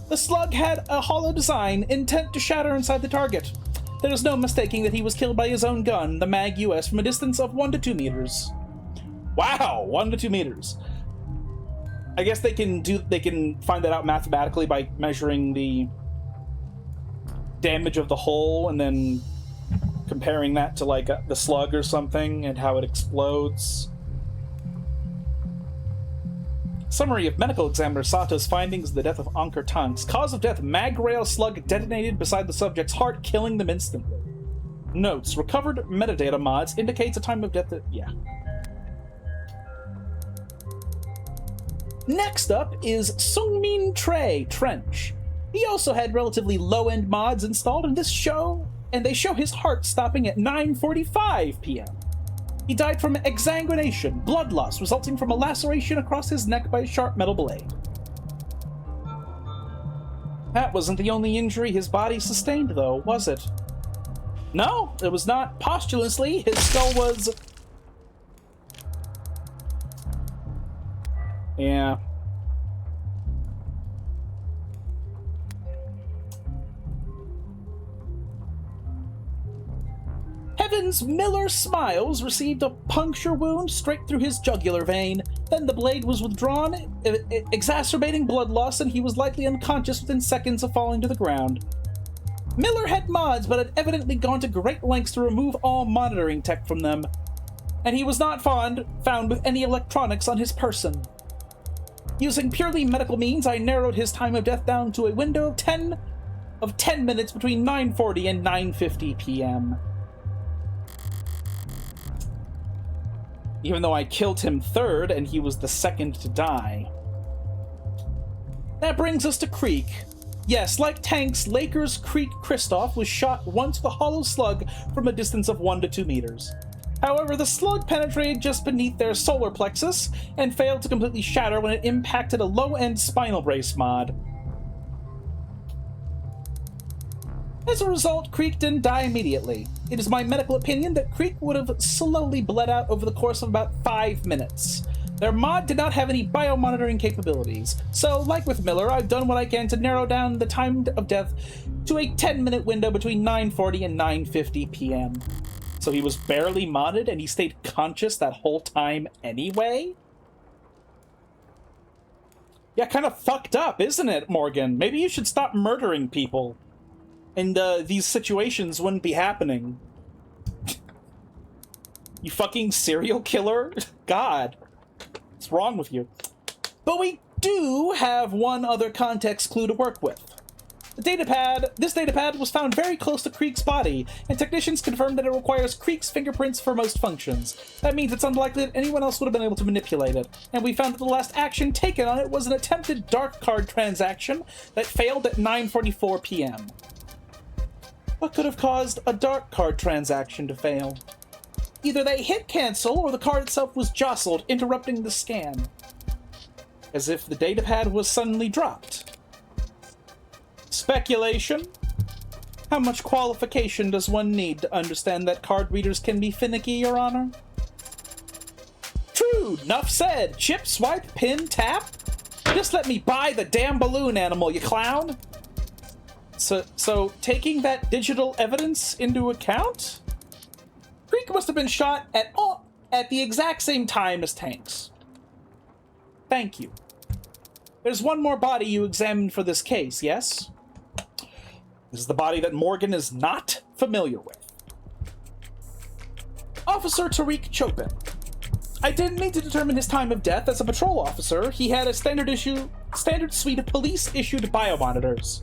The slug had a hollow design, intent to shatter inside the target. There is no mistaking that he was killed by his own gun, the Mag US, from a distance of 1 to 2 meters. Wow, 1 to 2 meters. I guess they can find that out mathematically by measuring the damage of the hole and then comparing that to like the slug or something and how it explodes. Summary of medical examiner Sato's findings of the death of Ankur Tanks. Cause of death, mag rail slug detonated beside the subject's heart, killing them instantly. Notes. Recovered metadata mods indicates a time of death that... yeah. Next up is Sungmin Trench. He also had relatively low-end mods installed, and this show and they show his heart stopping at 9:45 p.m. He died from exsanguination, blood loss resulting from a laceration across his neck by a sharp metal blade. That wasn't the only injury his body sustained, though, was it? No, it was not. Posthumously, his skull was... Yeah. Heavens, Miller Smiles received a puncture wound straight through his jugular vein. Then the blade was withdrawn, exacerbating blood loss, and he was likely unconscious within seconds of falling to the ground. Miller had mods, but had evidently gone to great lengths to remove all monitoring tech from them, and he was not found with any electronics on his person. Using purely medical means, I narrowed his time of death down to a window of 10 minutes between 9:40 and 9:50 p.m. Even though I killed him third and he was the second to die. That brings us to Creek. Yes, like tanks, Lakers Creek Kristoff was shot once with a hollow slug from a distance of 1 to 2 meters. However, the slug penetrated just beneath their solar plexus and failed to completely shatter when it impacted a low-end spinal brace mod. As a result, Creek didn't die immediately. It is my medical opinion that Creek would have slowly bled out over the course of about 5 minutes. Their mod did not have any biomonitoring capabilities, so like with Miller, I've done what I can to narrow down the time of death to a 10-minute window between 9:40 and 9:50 p.m. So he was barely modded and he stayed conscious that whole time anyway? Yeah, kind of fucked up, isn't it, Morgan? Maybe you should stop murdering people. And these situations wouldn't be happening. You fucking serial killer? God. What's wrong with you? But we do have one other context clue to work with. This datapad was found very close to Creek's body, and technicians confirmed that it requires Creek's fingerprints for most functions. That means it's unlikely that anyone else would have been able to manipulate it, and we found that the last action taken on it was an attempted dark card transaction that failed at 9:44 p.m. What could have caused a dark card transaction to fail? Either they hit cancel, or the card itself was jostled, interrupting the scan. As if the datapad was suddenly dropped. Speculation? How much qualification does one need to understand that card readers can be finicky, Your Honor? True, enough said. Chip, swipe, pin, tap? Just let me buy the damn balloon animal, you clown! So taking that digital evidence into account? Creek must have been shot at the exact same time as Tanks. Thank you. There's one more body you examined for this case, yes? This is the body that Morgan is not familiar with. Officer Tariq Chopin. I didn't need to determine his time of death. As a patrol officer, he had a standard suite of police-issued biomonitors.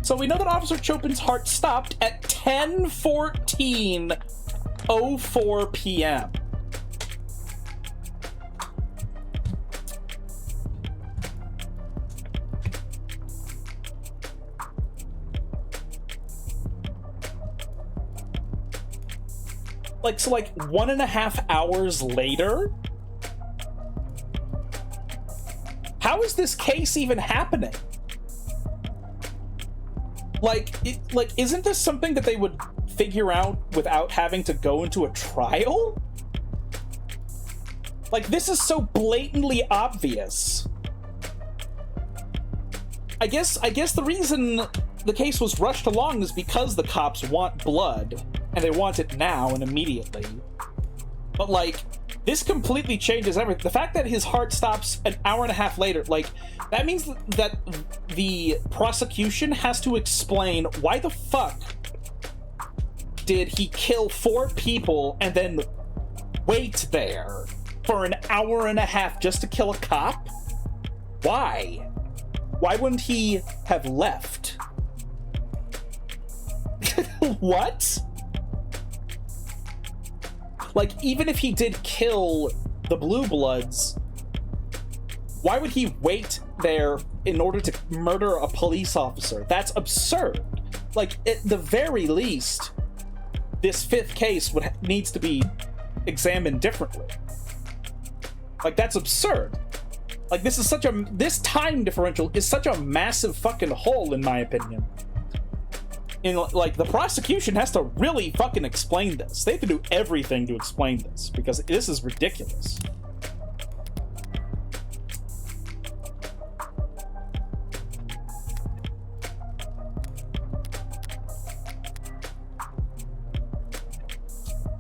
So we know that Officer Chopin's heart stopped at 10:14:04 p.m. So 1.5 hours later? How is this case even happening? Isn't this something that they would figure out without having to go into a trial? This is so blatantly obvious. I guess the reason the case was rushed along is because the cops want blood, and they want it now and immediately. But, this completely changes everything. The fact that his heart stops an hour and a half later, that means that the prosecution has to explain why the fuck did he kill 4 people and then wait there for an hour and a half just to kill a cop? Why? Why wouldn't he have left? What? Even if he did kill the Blue Bloods, why would he wait there in order to murder a police officer. That's absurd. Like, at the very least, this fifth case needs to be examined differently. Like, that's absurd. Like, this time differential is such a massive fucking hole, in my opinion. And, like, the prosecution has to really fucking explain this. They have to do everything to explain this, because this is ridiculous.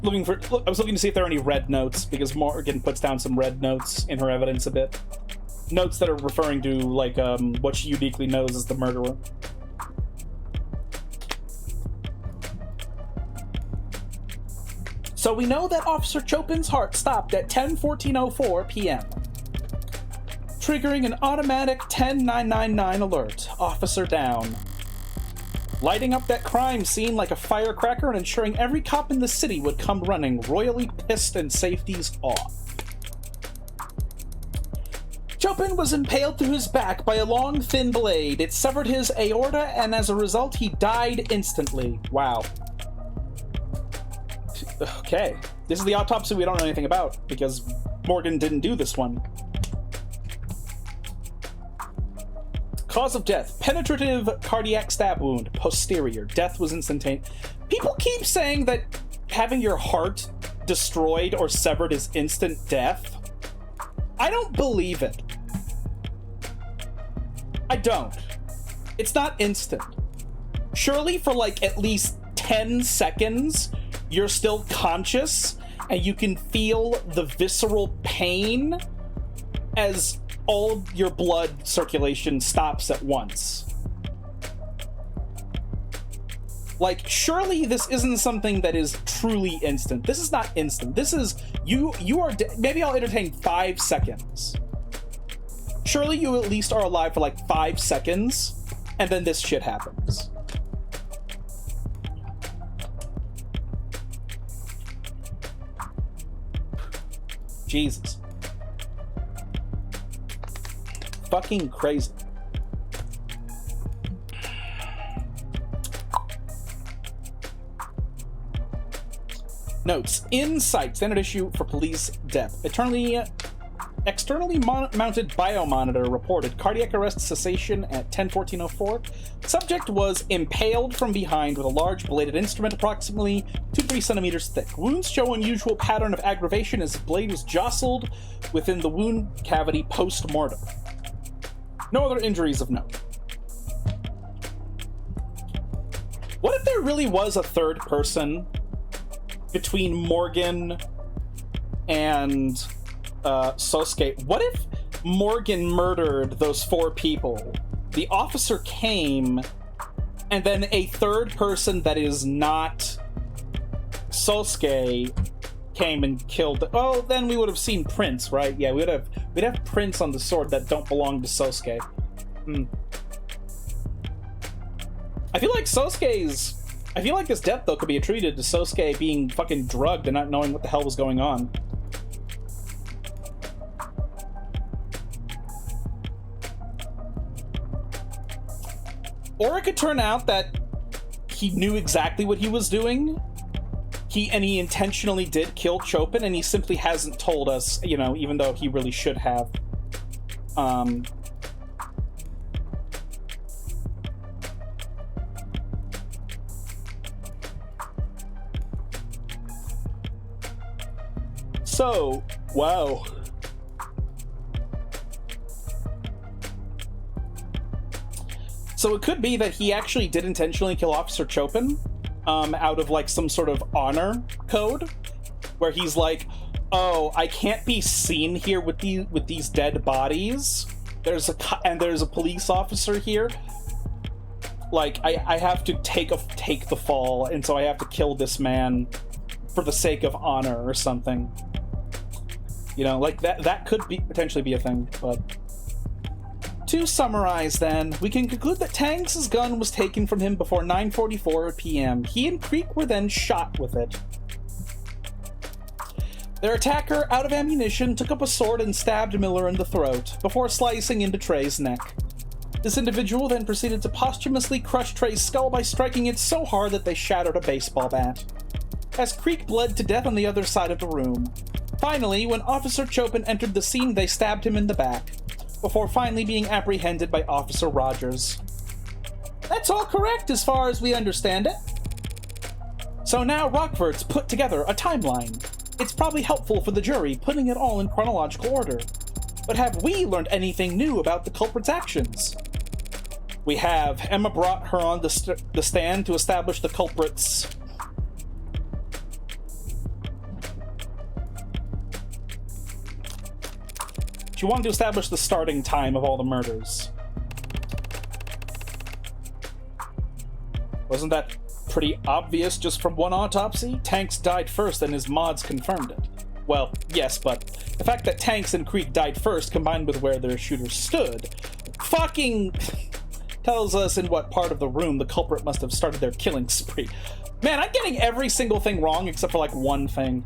I was looking to see if there are any red notes, because Morgan puts down some red notes in her evidence a bit. Notes that are referring to, like, what she uniquely knows as the murderer. So we know that Officer Chopin's heart stopped at 10:14:04 p.m., triggering an automatic 10999 alert. Officer down. Lighting up that crime scene like a firecracker and ensuring every cop in the city would come running, royally pissed and safety's off. Chopin was impaled through his back by a long, thin blade. It severed his aorta, and as a result, he died instantly. Wow. Okay. This is the autopsy we don't know anything about, because Morgan didn't do this one. Cause of death: penetrative cardiac stab wound, posterior. Death was instantaneous. People keep saying that having your heart destroyed or severed is instant death. I don't believe it. I don't. It's not instant. Surely for like at least 10 seconds, you're still conscious and you can feel the visceral pain as all your blood circulation stops at once. Like, surely this isn't something that is truly instant. This is not instant. This is, you are, maybe I'll entertain 5 seconds. Surely you at least are alive for like 5 seconds, and then this shit happens. Jesus. Fucking crazy. Notes. Insight. Standard issue for police death. Externally mounted biomonitor reported cardiac arrest cessation at 10:14:04. Subject was impaled from behind with a large bladed instrument approximately 2 to 3 centimeters thick. Wounds show unusual pattern of aggravation as the blade was jostled within the wound cavity post-mortem. No other injuries of note. What if there really was a third person between Morgan and Sosuke? What if Morgan murdered those 4 people? The officer came, and then a third person that is not Sosuke came and killed. Oh, then we would have seen prints, right? Yeah, we'd have prints on the sword that don't belong to Sosuke. I feel like this death though could be attributed to Sosuke being fucking drugged and not knowing what the hell was going on. Or it could turn out that he knew exactly what he was doing. He intentionally did kill Chopin, and he simply hasn't told us, you know, even though he really should have. So, wow. So it could be that he actually did intentionally kill Officer Chopin, out of like some sort of honor code, where he's like, "Oh, I can't be seen here with these dead bodies. There's a police officer here. Like, I have to take the fall, and so I have to kill this man for the sake of honor or something." You know, like that could potentially be a thing, but. To summarize, then, we can conclude that Tanks' gun was taken from him before 9:44 p.m. He and Creek were then shot with it. Their attacker, out of ammunition, took up a sword and stabbed Miller in the throat, before slicing into Trey's neck. This individual then proceeded to posthumously crush Trey's skull by striking it so hard that they shattered a baseball bat. As Creek bled to death on the other side of the room. Finally, when Officer Chopin entered the scene, they stabbed him in the back, before finally being apprehended by Officer Rogers. That's all correct as far as we understand it. So now Rockford's put together a timeline. It's probably helpful for the jury, putting it all in chronological order. But have we learned anything new about the culprit's actions? We have. Emma brought her on the stand to establish the culprit's... She wanted to establish the starting time of all the murders. Wasn't that pretty obvious just from one autopsy? Tanks died first and his mods confirmed it. Well, yes, but the fact that Tanks and Creek died first, combined with where their shooter stood, fucking tells us in what part of the room the culprit must have started their killing spree. Man, I'm getting every single thing wrong except for, like, one thing.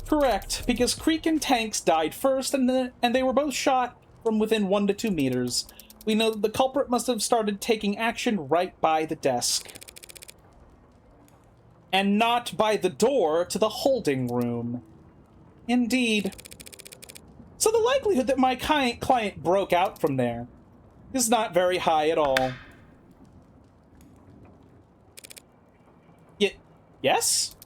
Correct, because Creek and Tanks died first, and they were both shot from within 1 to 2 meters. We know that the culprit must have started taking action right by the desk. And not by the door to the holding room. Indeed. So the likelihood that my client broke out from there is not very high at all. Yes?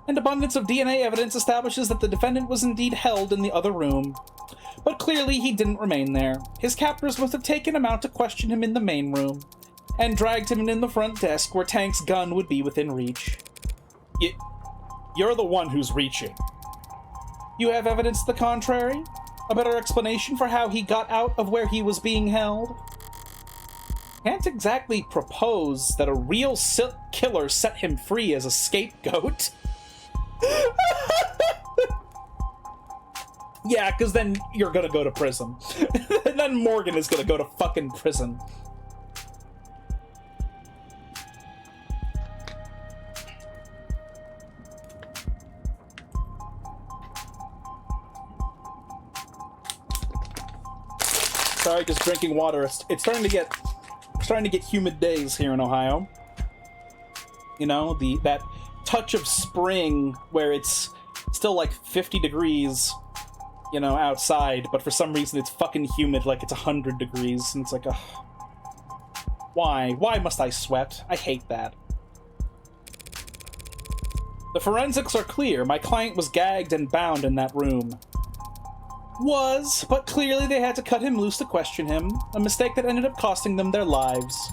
An abundance of DNA evidence establishes that the defendant was indeed held in the other room. But clearly he didn't remain there. His captors must have taken him out to question him in the main room, and dragged him in the front desk where Tank's gun would be within reach. You're the one who's reaching. You have evidence to the contrary? A better explanation for how he got out of where he was being held? Can't exactly propose that a real killer set him free as a scapegoat. Yeah, because then you're gonna go to prison. And then Morgan is gonna go to fucking prison. Sorry, just drinking water. It's starting to get humid days here in Ohio. You know, that touch of spring where it's still like 50 degrees, you know, outside, but for some reason it's fucking humid, like it's 100 degrees, and it's like, ugh. Why? Why must I sweat? I hate that. The forensics are clear. My client was gagged and bound in that room. But clearly they had to cut him loose to question him, a mistake that ended up costing them their lives.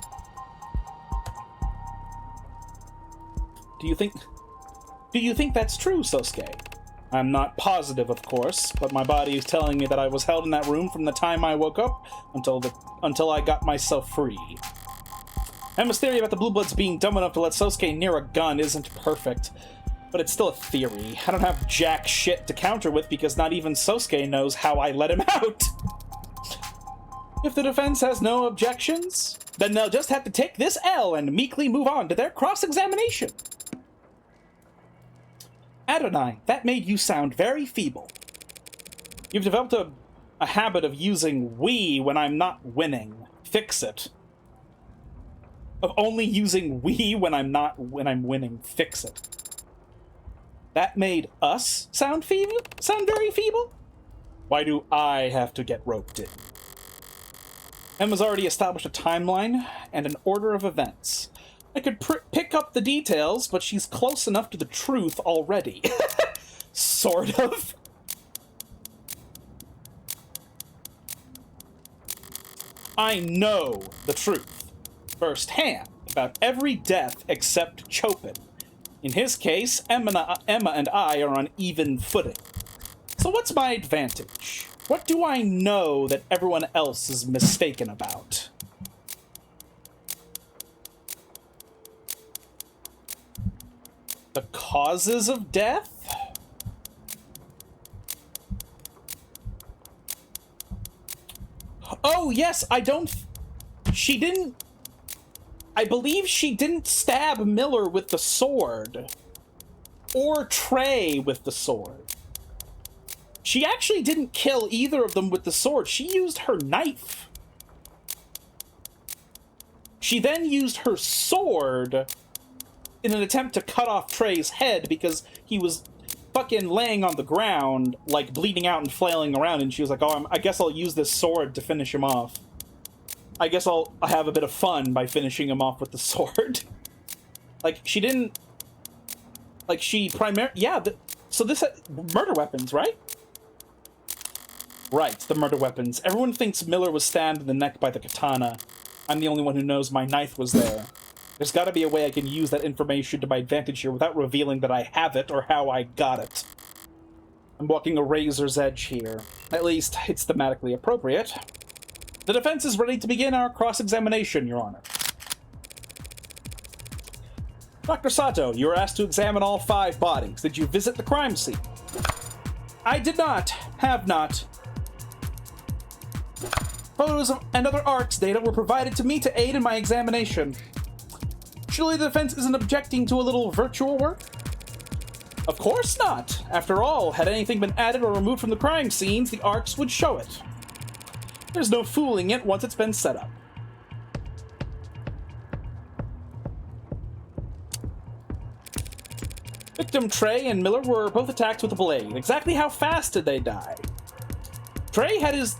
Do you think that's true, Sosuke? I'm not positive, of course, but my body is telling me that I was held in that room from the time I woke up until I got myself free. Emma's theory about the Blue Bloods being dumb enough to let Sosuke near a gun isn't perfect, but it's still a theory. I don't have jack shit to counter with because not even Sosuke knows how I let him out. If the defense has no objections, then they'll just have to take this L and meekly move on to their cross-examination. Adonai, that made you sound very feeble. You've developed a habit of using we when I'm not winning. Fix it. Of only using we when I'm winning. Fix it. That made us sound very feeble? Why do I have to get roped in? Emma's already established a timeline and an order of events. I could pick up the details, but she's close enough to the truth already. Sort of. I know the truth, firsthand, about every death except Chopin. In his case, Emma and I are on even footing. So what's my advantage? What do I know that everyone else is mistaken about? The causes of death? Oh, yes, I believe she didn't stab Miller with the sword. Or Trey with the sword. She actually didn't kill either of them with the sword. She used her knife. She then used her sword in an attempt to cut off Trey's head because he was fucking laying on the ground, like, bleeding out and flailing around, and she was like, oh, I guess I'll use this sword to finish him off. I guess I'll have a bit of fun by finishing him off with the sword. Like, she didn't... Like, she yeah, so this... murder weapons, right? Right, the murder weapons. Everyone thinks Miller was stabbed in the neck by the katana. I'm the only one who knows my knife was there. There's gotta be a way I can use that information to my advantage here without revealing that I have it or how I got it. I'm walking a razor's edge here. At least, it's thematically appropriate. The defense is ready to begin our cross-examination, Your Honor. Dr. Sato, you were asked to examine all 5 bodies. Did you visit the crime scene? I did not. Have not. Photos and other ARCS data were provided to me to aid in my examination. Surely the defense isn't objecting to a little virtual work? Of course not. After all, had anything been added or removed from the crime scenes, the ARCS would show it. There's no fooling it once it's been set up. Victim Trey and Miller were both attacked with a blade. Exactly how fast did they die? Trey had his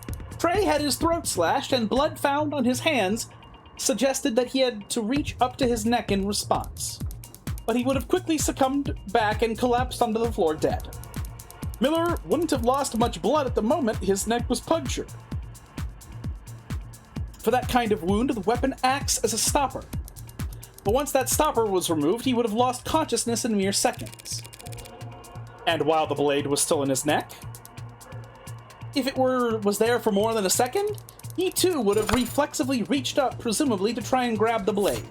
throat slashed, and blood found on his hands suggested that he had to reach up to his neck in response. But he would have quickly succumbed back and collapsed onto the floor dead. Miller wouldn't have lost much blood at the moment his neck was punctured. For that kind of wound, the weapon acts as a stopper. But once that stopper was removed, he would have lost consciousness in mere seconds. And while the blade was still in his neck, if it was there for more than a second, he too would have reflexively reached up, presumably to try and grab the blade.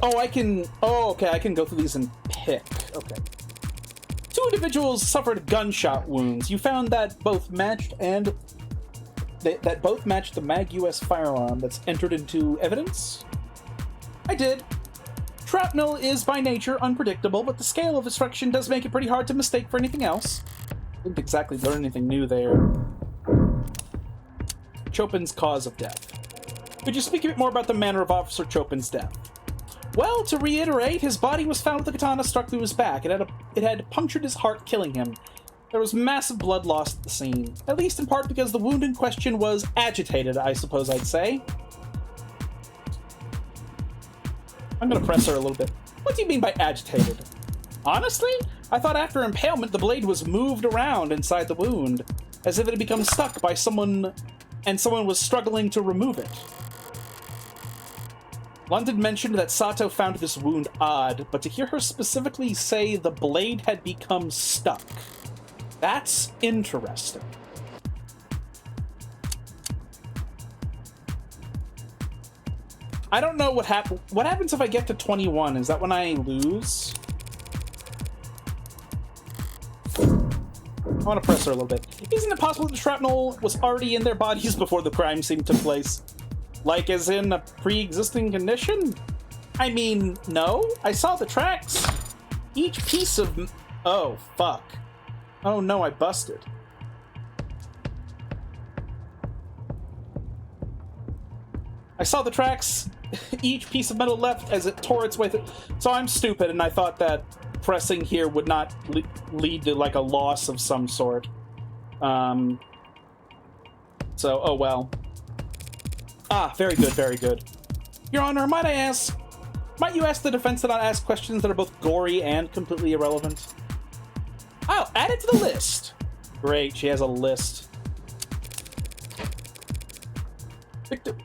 Okay, I can go through these and pick. Okay. 2 individuals suffered gunshot wounds. You found that both matched the Mag US firearm that's entered into evidence? I did. Shrapnel is by nature unpredictable, but the scale of destruction does make it pretty hard to mistake for anything else. Didn't exactly learn anything new there. Chopin's cause of death. Could you speak a bit more about the manner of Officer Chopin's death? Well, to reiterate, his body was found with a katana struck through his back. It had punctured his heart, killing him. There was massive blood loss at the scene, at least in part because the wound in question was agitated, I suppose I'd say. I'm gonna press her a little bit. What do you mean by agitated? Honestly, I thought after impalement the blade was moved around inside the wound, as if it had become stuck by someone, and someone was struggling to remove it. London mentioned that Sato found this wound odd, but to hear her specifically say the blade had become stuck, that's interesting. I don't know what happens if I get to 21. Is that when I lose? I want to press her a little bit. Isn't it possible that the shrapnel was already in their bodies before the crime scene took place? Like, as in a pre-existing condition? I mean, no. I saw the tracks. Each piece of... Oh, fuck. Oh no, I busted. I saw the tracks, each piece of metal left as it tore its way through. So I'm stupid, and I thought that pressing here would not lead to, like, a loss of some sort. So, oh well. Ah, very good, very good. Your Honor, might you ask the defense to not ask questions that are both gory and completely irrelevant? I'll add it to the list. Great, she has a list. Victim.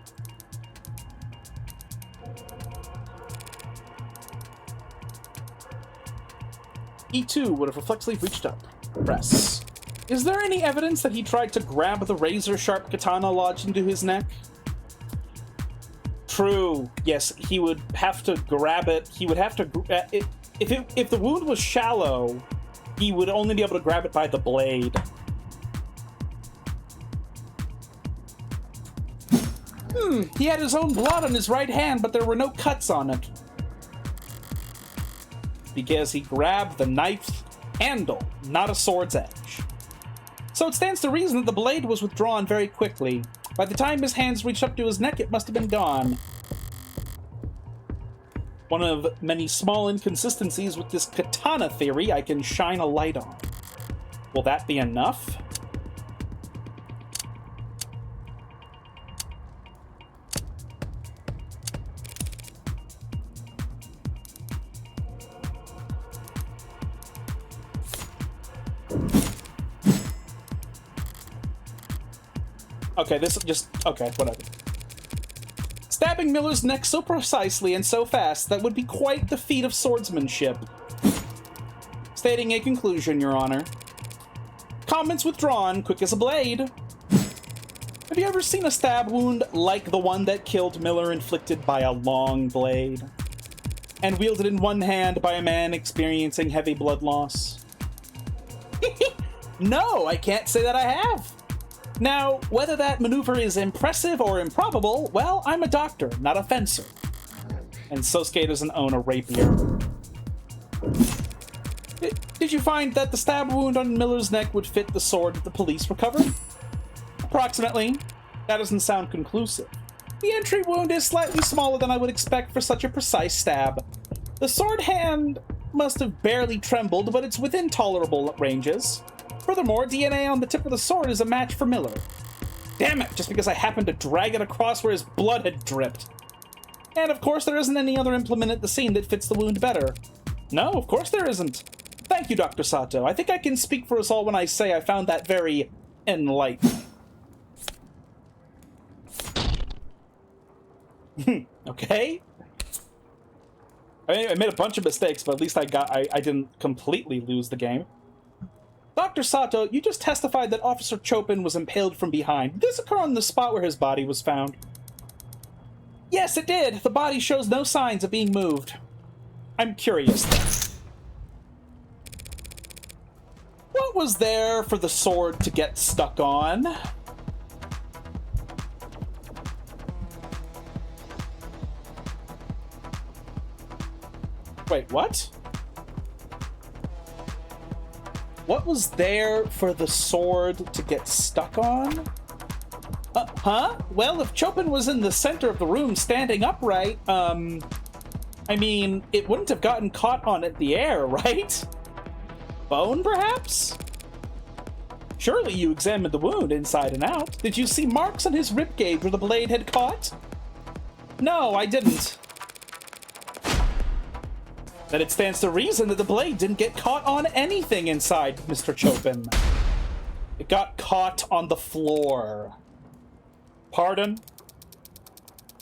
E2 would have reflexively reached up. Press. Is there any evidence that he tried to grab the razor-sharp katana lodged into his neck? True. Yes, he would have to grab it. He would have to... If the wound was shallow, he would only be able to grab it by the blade. He had his own blood on his right hand, but there were no cuts on it. Because he grabbed the knife's handle, not a sword's edge. So it stands to reason that the blade was withdrawn very quickly. By the time his hands reached up to his neck, it must have been gone. One of many small inconsistencies with this katana theory I can shine a light on. Will that be enough? Okay, this just... okay, whatever. Stabbing Miller's neck so precisely and so fast, that would be quite the feat of swordsmanship. Stating a conclusion, Your Honor. Comments withdrawn, quick as a blade. Have you ever seen a stab wound like the one that killed Miller inflicted by a long blade? And wielded in one hand by a man experiencing heavy blood loss? No, I can't say that I have. Now, whether that maneuver is impressive or improbable, well, I'm a doctor, not a fencer. And Sosuke doesn't own a rapier. Did you find that the stab wound on Miller's neck would fit the sword that the police recovered? Approximately. That doesn't sound conclusive. The entry wound is slightly smaller than I would expect for such a precise stab. The sword hand must have barely trembled, but it's within tolerable ranges. Furthermore, DNA on the tip of the sword is a match for Miller. Damn it, just because I happened to drag it across where his blood had dripped. And of course there isn't any other implement at the scene that fits the wound better. No, of course there isn't. Thank you, Dr. Sato. I think I can speak for us all when I say I found that very enlightening. Okay? I made a bunch of mistakes, but at least I didn't completely lose the game. Dr. Sato, you just testified that Officer Chopin was impaled from behind. Did this occur on the spot where his body was found? Yes, it did. The body shows no signs of being moved. I'm curious, though. What was there for the sword to get stuck on? Wait, what? What was there for the sword to get stuck on? Huh? Well, if Chopin was in the center of the room standing upright, I mean, it wouldn't have gotten caught on at the air, right? Bone, perhaps? Surely you examined the wound inside and out. Did you see marks on his ribcage where the blade had caught? No, I didn't. Then it stands to reason that the blade didn't get caught on anything inside Mr. Chopin. It got caught on the floor. Pardon?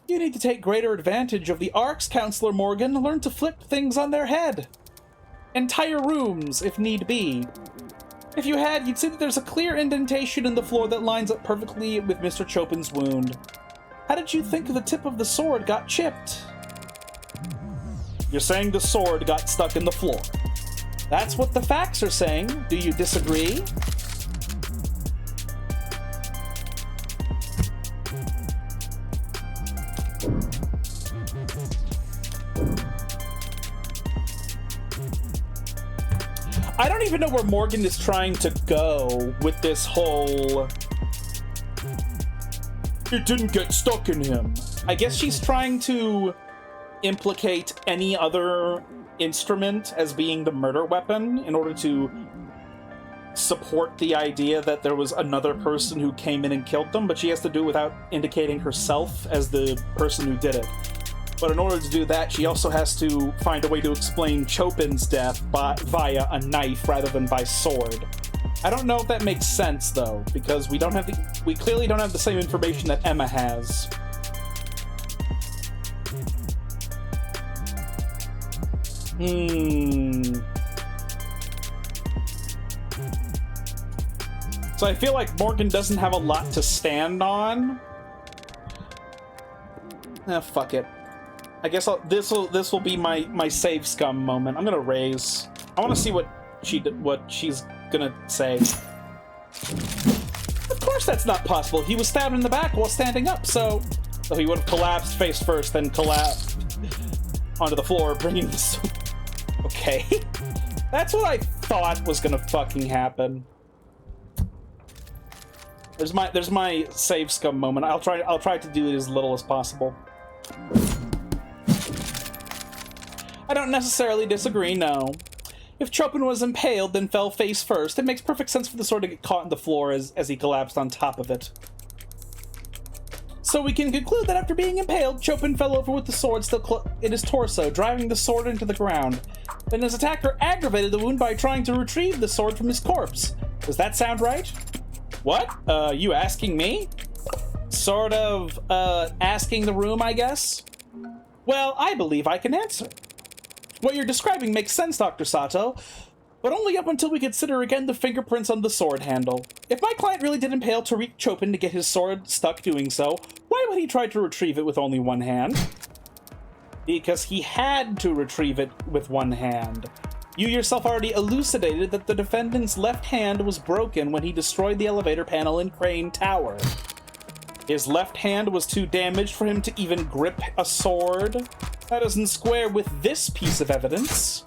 You need to take greater advantage of the arcs, Counselor Morgan. Learn to flip things on their head. Entire rooms, if need be. If you had, you'd see that there's a clear indentation in the floor that lines up perfectly with Mr. Chopin's wound. How did you think the tip of the sword got chipped? You're saying the sword got stuck in the floor. That's what the facts are saying. Do you disagree? I don't even know where Morgan is trying to go with this whole... It didn't get stuck in him. I guess she's trying to implicate any other instrument as being the murder weapon in order to support the idea that there was another person who came in and killed them, but she has to do it without indicating herself as the person who did it. But in order to do that, she also has to find a way to explain Chopin's death via a knife rather than by sword. I don't know if that makes sense, though, because we clearly don't have the same information that Emma has. So I feel like Morgan doesn't have a lot to stand on. Fuck it. I guess this will be my save scum moment. I'm gonna raise. I want to see what she's gonna say. Of course that's not possible. He was stabbed in the back while standing up, so So he would have collapsed face first, then collapsed onto the floor, bringing the sword. Okay. That's what I thought was gonna fucking happen. There's my save scum moment. I'll try to do it as little as possible. I don't necessarily disagree, no. If Chopin was impaled, then fell face first, it makes perfect sense for the sword to get caught in the floor as he collapsed on top of it. So we can conclude that after being impaled, Chopin fell over with the sword still in his torso, driving the sword into the ground. Then his attacker aggravated the wound by trying to retrieve the sword from his corpse. Does that sound right? What? You asking me? Sort of, asking the room, I guess? Well, I believe I can answer. What you're describing makes sense, Dr. Sato, but only up until we consider again the fingerprints on the sword handle. If my client really did impale Tariq Chopin to get his sword stuck doing so, why would he try to retrieve it with only one hand? Because he had to retrieve it with one hand. You yourself already elucidated that the defendant's left hand was broken when he destroyed the elevator panel in Crane Tower. His left hand was too damaged for him to even grip a sword. That doesn't square with this piece of evidence.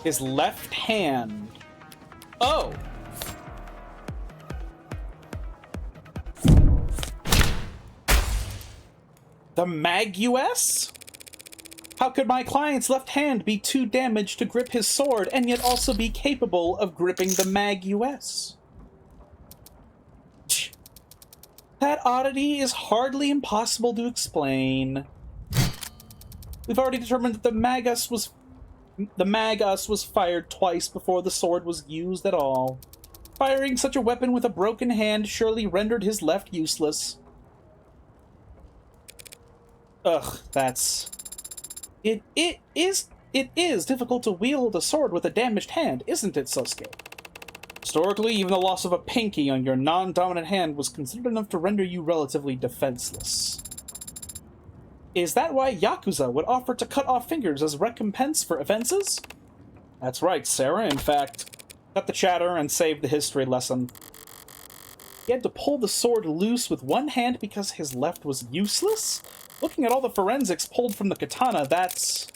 His left hand. Oh! The Mag US? How could my client's left hand be too damaged to grip his sword and yet also be capable of gripping the Mag US? That oddity is hardly impossible to explain. We've already determined that the Mag US was fired twice before the sword was used at all. Firing such a weapon with a broken hand surely rendered his left useless. Ugh, that's... It is difficult to wield a sword with a damaged hand, isn't it, Sosuke? Historically, even the loss of a pinky on your non-dominant hand was considered enough to render you relatively defenseless. Is that why Yakuza would offer to cut off fingers as recompense for offenses? That's right, Sarah. In fact, cut the chatter and save the history lesson. He had to pull the sword loose with one hand because his left was useless? Looking at all the forensics pulled from the katana, that's...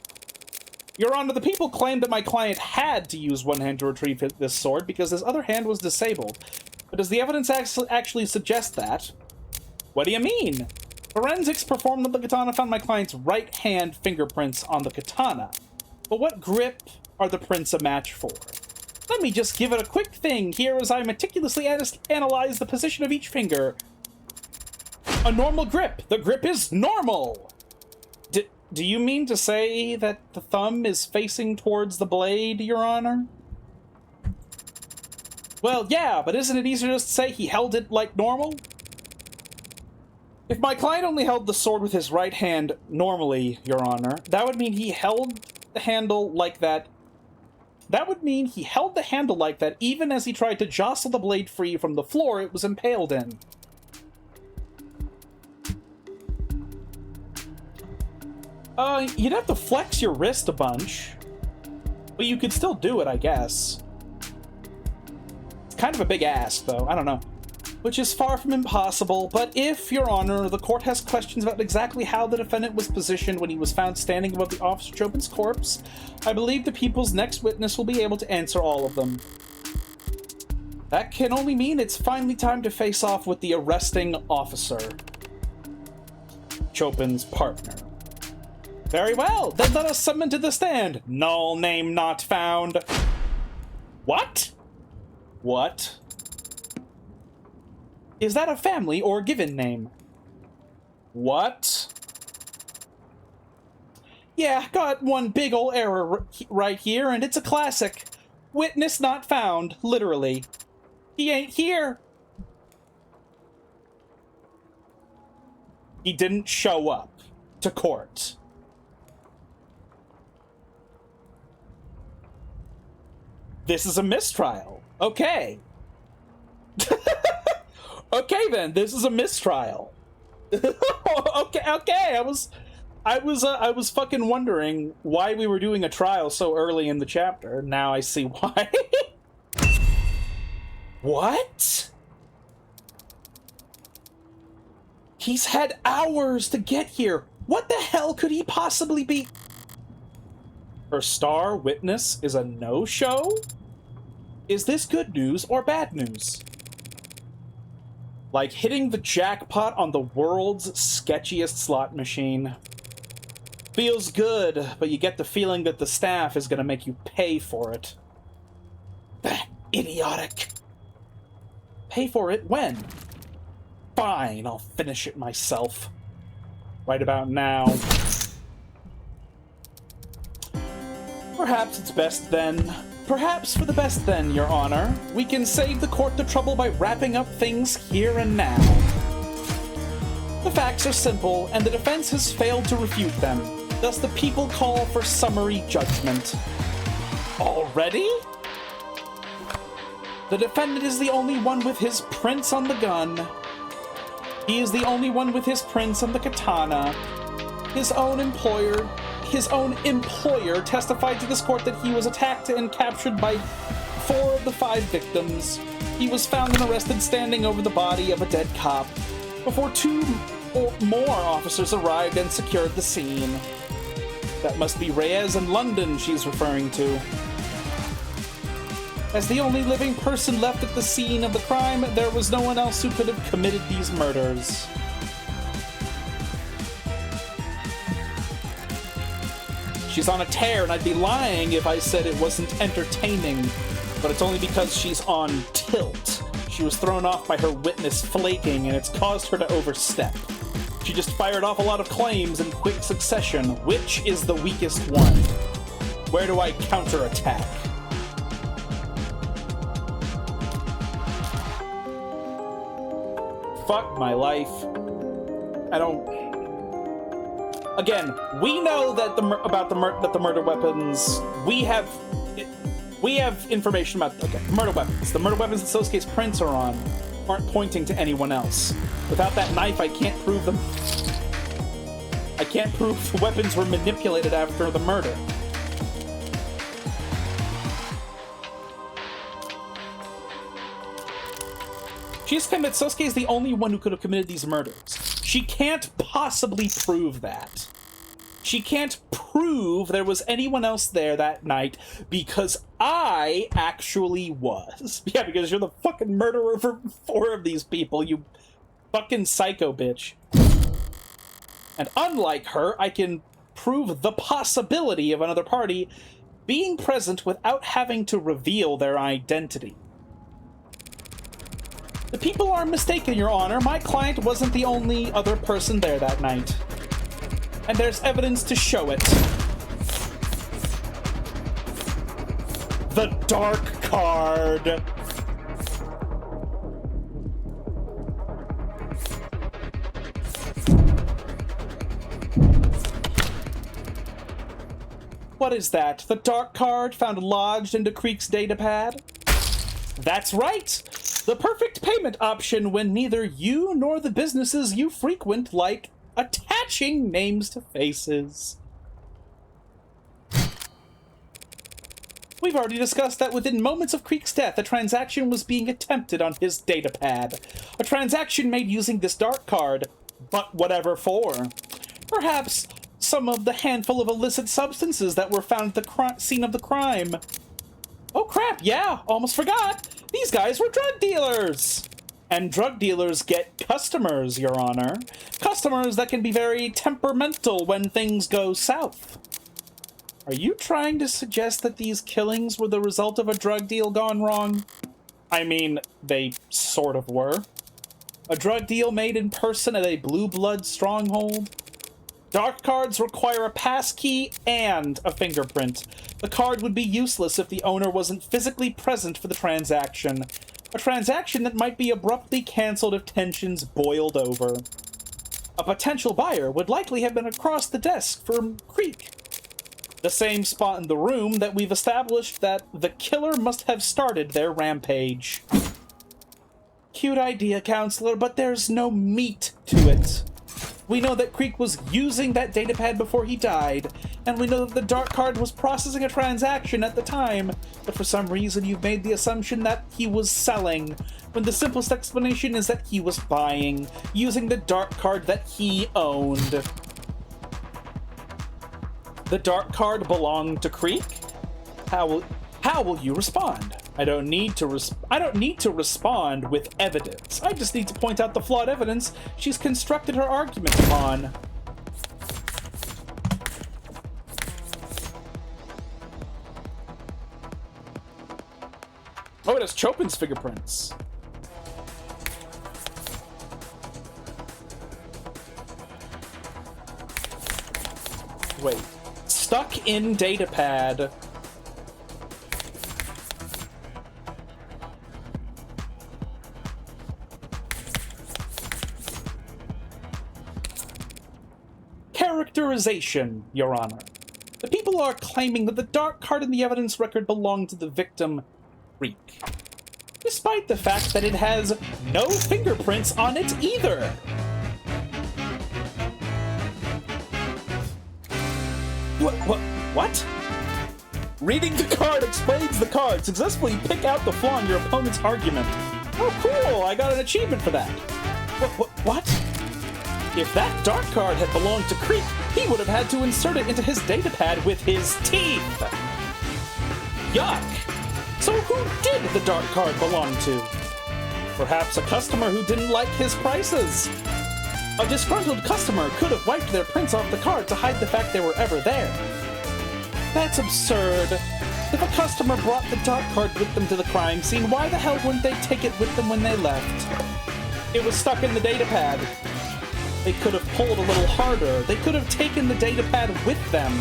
Your Honor, the people claimed that my client had to use one hand to retrieve this sword because his other hand was disabled. But does the evidence actually suggest that? What do you mean? Forensics performed on the katana found my client's right hand fingerprints on the katana. But what grip are the prints a match for? Let me just give it a quick thing here as I meticulously analyze the position of each finger. A normal grip. The grip is normal. Do you mean to say that the thumb is facing towards the blade, Your Honor? Well, yeah, but isn't it easier just to say he held it like normal? If my client only held the sword with his right hand normally, Your Honor, that would mean he held the handle like that. That would mean he held the handle like that even as he tried to jostle the blade free from the floor it was impaled in. You'd have to flex your wrist a bunch. But you could still do it, I guess. It's kind of a big ask, though. I don't know. Which is far from impossible, but if, Your Honor, the court has questions about exactly how the defendant was positioned when he was found standing above the Officer Chopin's corpse, I believe the people's next witness will be able to answer all of them. That can only mean it's finally time to face off with the arresting officer. Chopin's partner. Very well, then let us summon to the stand. Null name not found. What? What? Is that a family or given name? What? Yeah, got one big ol' error right here, and it's a classic. Witness not found, literally. He ain't here. He didn't show up to court. This is a mistrial. Okay. Okay, then. This is a mistrial. Okay. I was fucking wondering why we were doing a trial so early in the chapter. Now I see why. What? He's had hours to get here. What the hell could he possibly be? Her star witness is a no-show? Is this good news or bad news? Like hitting the jackpot on the world's sketchiest slot machine. Feels good, but you get the feeling that the staff is gonna make you pay for it. That idiotic. Pay for it when? Fine, I'll finish it myself. Right about now. Perhaps it's best then. Perhaps for the best then, Your Honor. We can save the court the trouble by wrapping up things here and now. The facts are simple, and the defense has failed to refute them. Thus the people call for summary judgment. Already? The defendant is the only one with his prints on the gun. He is the only one with his prints on the katana. His own employer testified to this court that he was attacked and captured by 4 of the 5 victims. He was found and arrested standing over the body of a dead cop before 2 or more officers arrived and secured the scene. That must be Reyes in London she's referring to. As the only living person left at the scene of the crime, there was no one else who could have committed these murders. She's on a tear, and I'd be lying if I said it wasn't entertaining, but it's only because she's on tilt. She was thrown off by her witness flaking, and it's caused her to overstep. She just fired off a lot of claims in quick succession. Which is the weakest one? Where do I counterattack? Fuck my life. I don't... Again, we know that the murder weapons. We have information about murder weapons. The murder weapons that Sosuke's prints are on aren't pointing to anyone else. Without that knife, I can't prove them. I can't prove the weapons were manipulated after the murder. She's convinced Sosuke is the only one who could have committed these murders. She can't possibly prove that. She can't prove there was anyone else there that night because I actually was. Yeah, because you're the fucking murderer for 4 of these people, you fucking psycho bitch. And unlike her, I can prove the possibility of another party being present without having to reveal their identity. The people are mistaken, Your Honor. My client wasn't the only other person there that night. And there's evidence to show it. The dark card. What is that? The dark card found lodged into Creek's datapad? That's right! The perfect payment option when neither you nor the businesses you frequent like attaching names to faces. We've already discussed that within moments of Creek's death, a transaction was being attempted on his datapad. A transaction made using this dark card, but whatever for. Perhaps some of the handful of illicit substances that were found at the scene of the crime. Oh crap, yeah, almost forgot. These guys were drug dealers! And drug dealers get customers, Your Honor. Customers that can be very temperamental when things go south. Are you trying to suggest that these killings were the result of a drug deal gone wrong? I mean, they sort of were. A drug deal made in person at a blue blood stronghold? Dark cards require a passkey and a fingerprint. The card would be useless if the owner wasn't physically present for the transaction. A transaction that might be abruptly canceled if tensions boiled over. A potential buyer would likely have been across the desk from Creek. The same spot in the room that we've established that the killer must have started their rampage. Cute idea, counselor, but there's no meat to it. We know that Creek was using that datapad before he died, and we know that the dark card was processing a transaction at the time, but for some reason you've made the assumption that he was selling, when the simplest explanation is that he was buying, using the dark card that he owned. The dark card belonged to Creek? How will you respond? I don't need to respond with evidence. I just need to point out the flawed evidence she's constructed her argument upon. Oh, it has Chopin's fingerprints. Wait. Stuck in datapad. Characterization, Your Honor. The people are claiming that the dark card in the evidence record belonged to the victim, Creek, despite the fact that it has no fingerprints on it either. What? Reading the card explains the card. Successfully pick out the flaw in your opponent's argument. Oh, cool! I got an achievement for that. What? If that dark card had belonged to Creek, he would have had to insert it into his datapad with his teeth. Yuck! So who did the dark card belong to? Perhaps a customer who didn't like his prices. A disgruntled customer could have wiped their prints off the card to hide the fact they were ever there. That's absurd. If a customer brought the dark card with them to the crime scene, why the hell wouldn't they take it with them when they left? It was stuck in the datapad. They could have pulled a little harder. They could have taken the datapad with them.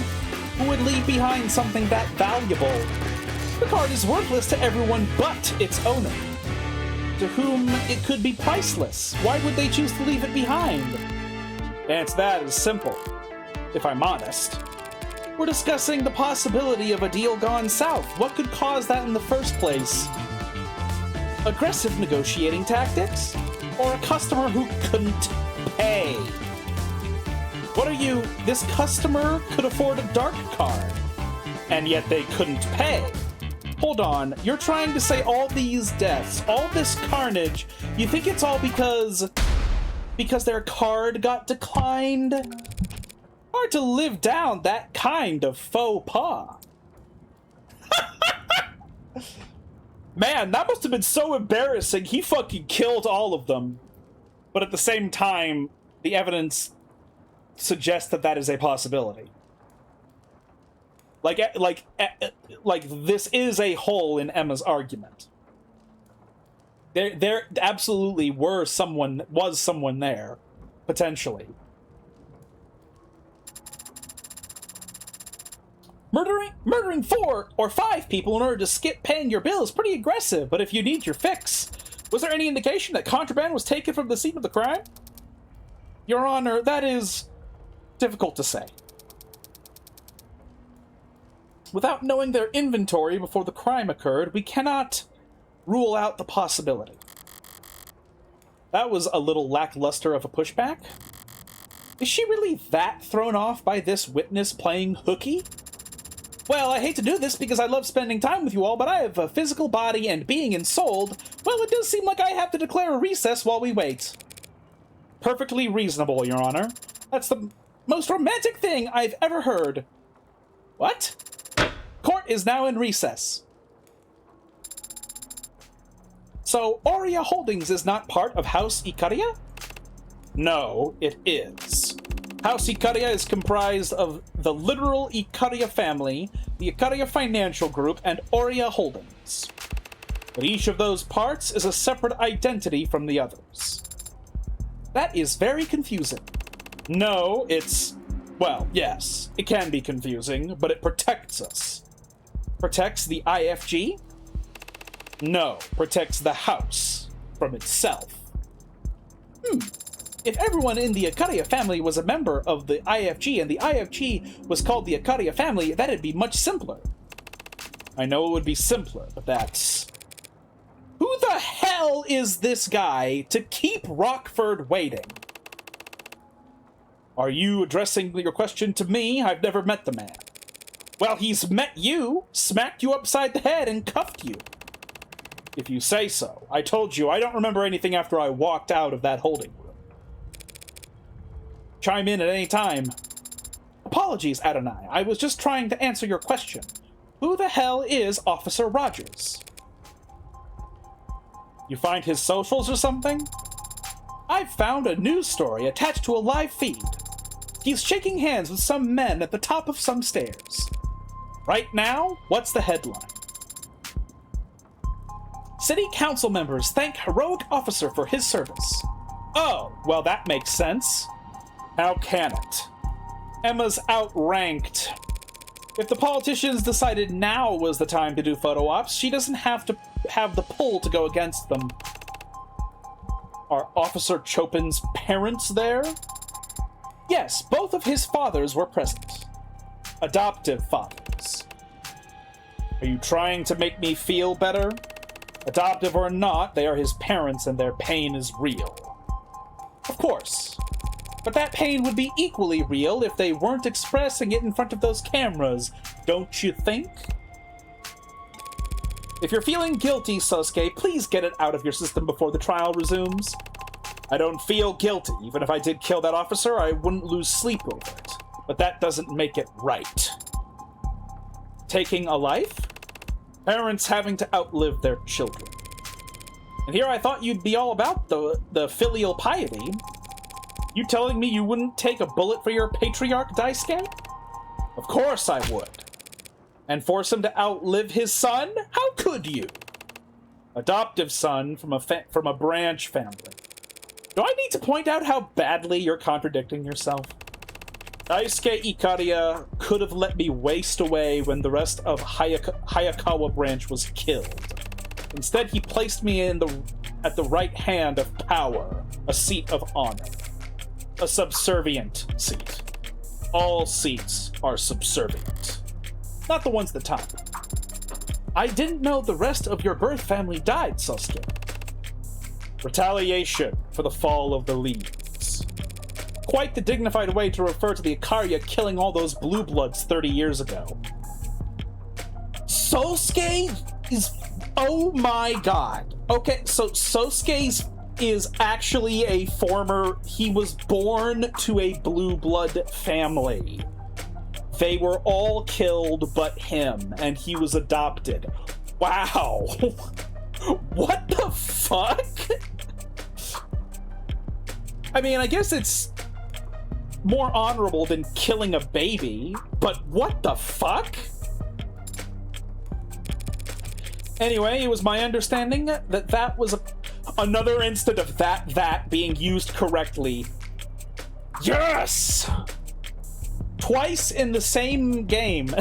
Who would leave behind something that valuable? The card is worthless to everyone but its owner, to whom it could be priceless. Why would they choose to leave it behind? The answer to that is simple, if I'm honest. We're discussing the possibility of a deal gone south. What could cause that in the first place? Aggressive negotiating tactics? Or a customer who couldn't pay? What are you? This customer could afford a dark card, and yet they couldn't pay. Hold on, you're trying to say all these deaths, all this carnage, you think it's all because their card got declined? Hard to live down that kind of faux pas. Man, that must have been so embarrassing. He fucking killed all of them. But at the same time, the evidence suggests that that is a possibility. Like this is a hole in Emma's argument. There absolutely was someone there, potentially. Murdering 4 or 5 people in order to skip paying your bill is pretty aggressive, but if you need your fix, was there any indication that contraband was taken from the scene of the crime? Your Honor, that is difficult to say. Without knowing their inventory before the crime occurred, we cannot rule out the possibility. That was a little lackluster of a pushback. Is she really that thrown off by this witness playing hooky? Well, I hate to do this because I love spending time with you all, but I have a physical body and being ensouled, well, it does seem like I have to declare a recess while we wait. Perfectly reasonable, Your Honor. That's the most romantic thing I've ever heard. What? Court is now in recess. So, Aurea Holdings is not part of House Icaria? No, it is. House Icaria is comprised of the literal Icaria family, the Icaria Financial Group, and Aurea Holdings. But each of those parts is a separate identity from the others. That is very confusing. No, it's... well, yes, it can be confusing, but it protects us. Protects the IFG? No, protects the house from itself. If everyone in the Icaria family was a member of the IFG and the IFG was called the Icaria family, that'd be much simpler. I know it would be simpler, but that's Who the hell is this guy to keep Rockford waiting? Are you addressing your question to me? I've never met the man. Well, he's met you, smacked you upside the head, and cuffed you. If you say so. I told you, I don't remember anything after I walked out of that holding room. Chime in at any time. Apologies, Adonai. I was just trying to answer your question. Who the hell is Officer Rogers? You find his socials or something? I've found a news story attached to a live feed. He's shaking hands with some men at the top of some stairs. Right now, what's the headline? City council members thank heroic officer for his service. Oh, well that makes sense. How can it? Emma's outranked. If the politicians decided now was the time to do photo ops, she doesn't have to have the pull to go against them. Are Officer Chopin's parents there? Yes, both of his fathers were present. Adoptive fathers. Are you trying to make me feel better? Adoptive or not, they are his parents and their pain is real. Of course. But that pain would be equally real if they weren't expressing it in front of those cameras, don't you think? If you're feeling guilty, Sosuke, please get it out of your system before the trial resumes. I don't feel guilty. Even if I did kill that officer, I wouldn't lose sleep over it. But that doesn't make it right. Taking a life? Parents having to outlive their children. And here I thought you'd be all about the filial piety. You telling me you wouldn't take a bullet for your patriarch, Daisuke? Of course I would. And force him to outlive his son? How could you? Adoptive son from a branch family. Do I need to point out how badly you're contradicting yourself? Daisuke Ikaria could have let me waste away when the rest of Hayakawa branch was killed. Instead, he placed me at the right hand of power, a seat of honor. A subservient seat. All seats are subservient. Not the ones at the top. I didn't know the rest of your birth family died, Sosuke. Retaliation for the fall of the leaves. Quite the dignified way to refer to the Ikaria killing all those blue bloods 30 years ago. Sosuke is... Oh my god. Okay, so Sosuke is actually a former... He was born to a blue blood family. They were all killed but him, and he was adopted. Wow. What the fuck? I mean, I guess it's more honorable than killing a baby, but what the fuck? Anyway, it was my understanding that that was another instant of that being used correctly. Yes! Twice in the same game.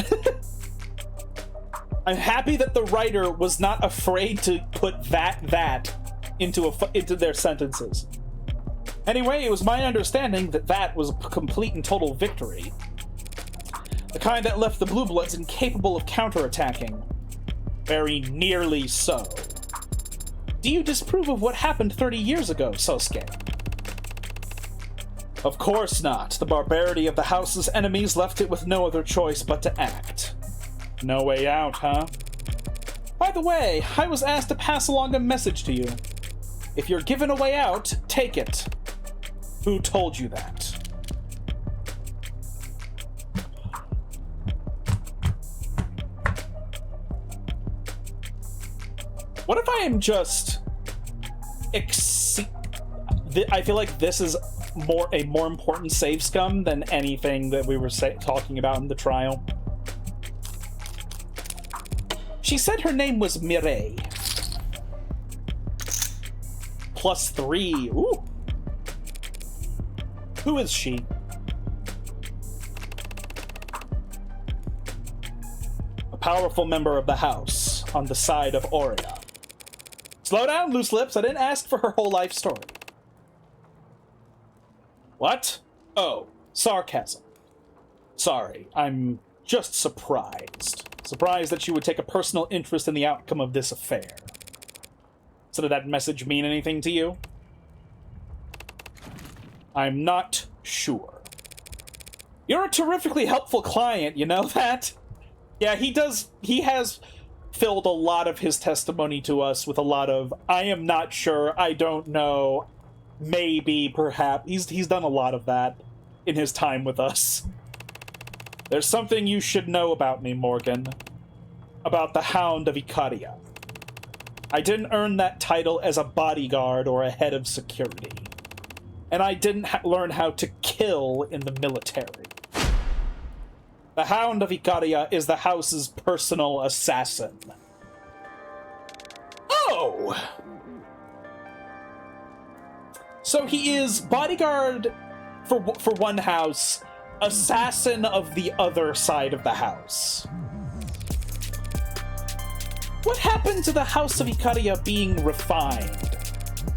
I'm happy that the writer was not afraid to put that into their sentences. Anyway, it was my understanding that that was a complete and total victory. The kind that left the Blue Bloods incapable of counterattacking. Very nearly so. Do you disapprove of what happened 30 years ago, Sosuke? Of course not. The barbarity of the house's enemies left it with no other choice but to act. No way out, huh? By the way, I was asked to pass along a message to you. If you're given a way out, take it. Who told you that? What if I am just... I feel like this is a more important save scum than anything that we were talking about in the trial. She said her name was Mireille. +3. Ooh. Who is she? A powerful member of the house on the side of Aurea. Slow down, loose lips. I didn't ask for her whole life story. What? Oh, sarcasm. Sorry, I'm just surprised. Surprised that you would take a personal interest in the outcome of this affair. So did that message mean anything to you? I'm not sure. You're a terrifically helpful client, you know that? Yeah, he has filled a lot of his testimony to us with a lot of, I am not sure, I don't know, maybe, perhaps. He's done a lot of that in his time with us. There's something you should know about me, Morgan. About the Hound of Icaria. I didn't earn that title as a bodyguard or a head of security. And I didn't learn how to kill in the military. The Hound of Icaria is the house's personal assassin. Oh! So he is bodyguard for one house, assassin of the other side of the house. What happened to the House of Icaria being refined,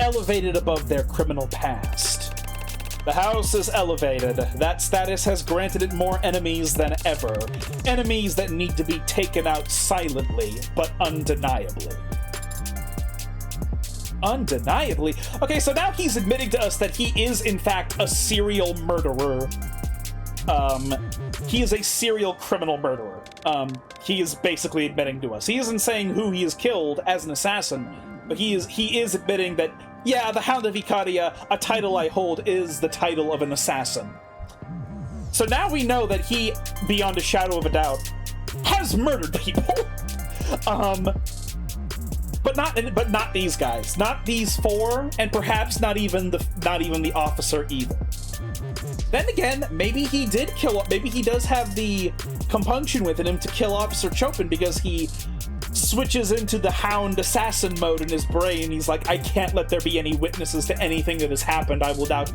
elevated above their criminal past? The house is elevated. That status has granted it more enemies than ever. Enemies that need to be taken out silently, but undeniably. Undeniably? Okay, so now he's admitting to us that he is, in fact, a serial murderer. He is a serial criminal murderer. He is basically admitting to us. He isn't saying who he has killed as an assassin, but he is admitting that, yeah, the Hound of Icaria, a title I hold, is the title of an assassin. So now we know that he, beyond a shadow of a doubt, has murdered people. But not these guys. Not these four, and perhaps not even the officer either. Then again, maybe he did kill. Maybe he does have the compunction within him to kill Officer Chopin because he switches into the Hound assassin mode in his brain. He's like, I can't let there be any witnesses to anything that has happened. I will now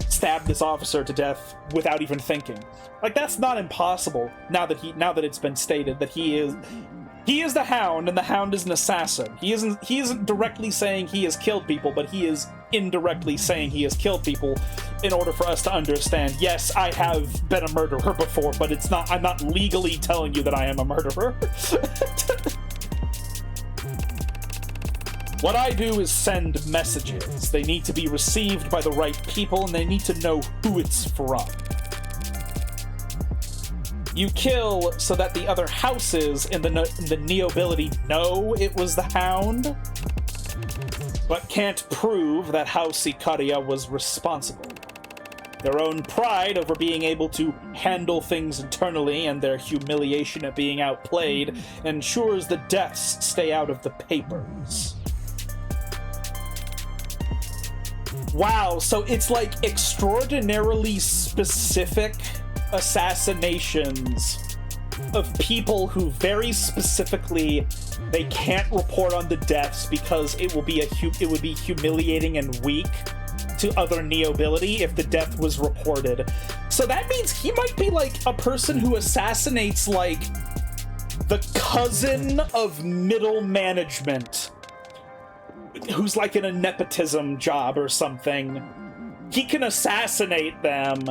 stab this officer to death without even thinking. Like, that's not impossible. Now that it's been stated that he is the Hound, and the Hound is an assassin. He isn't directly saying he has killed people, but he is indirectly saying he has killed people in order for us to understand, yes, I have been a murderer before, but I'm not legally telling you that I am a murderer. What I do is send messages. They need to be received by the right people, and they need to know who it's from. You kill so that the other houses in the nobility know it was the Hound, but can't prove that House Icaria was responsible. Their own pride over being able to handle things internally and their humiliation at being outplayed ensures the deaths stay out of the papers. Wow, so it's like extraordinarily specific assassinations of people who very specifically they can't report on the deaths because it would be humiliating and weak to other nobility if the death was reported. So that means he might be like a person who assassinates like the cousin of middle management who's like in a nepotism job or something. He can assassinate them,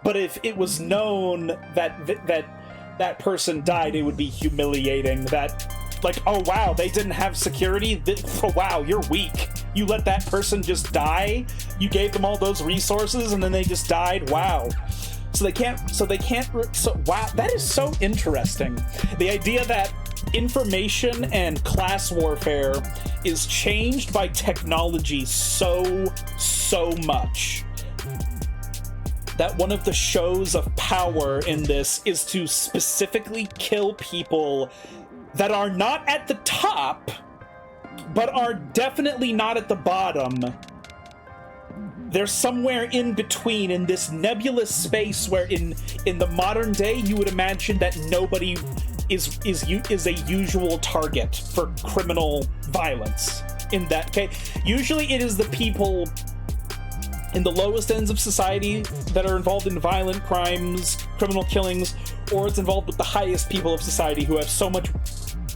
but if it was known that person died, it would be humiliating. That, like, oh wow, they didn't have security? Oh wow, you're weak. You let that person just die? You gave them all those resources and then they just died? Wow. So wow, that is so interesting. The idea that information and class warfare is changed by technology so much that one of the shows of power in this is to specifically kill people that are not at the top, but are definitely not at the bottom. They're somewhere in between, in this nebulous space where in the modern day you would imagine that nobody is a usual target for criminal violence. In that case, usually it is the people in the lowest ends of society that are involved in violent crimes, criminal killings, or it's involved with the highest people of society who have so much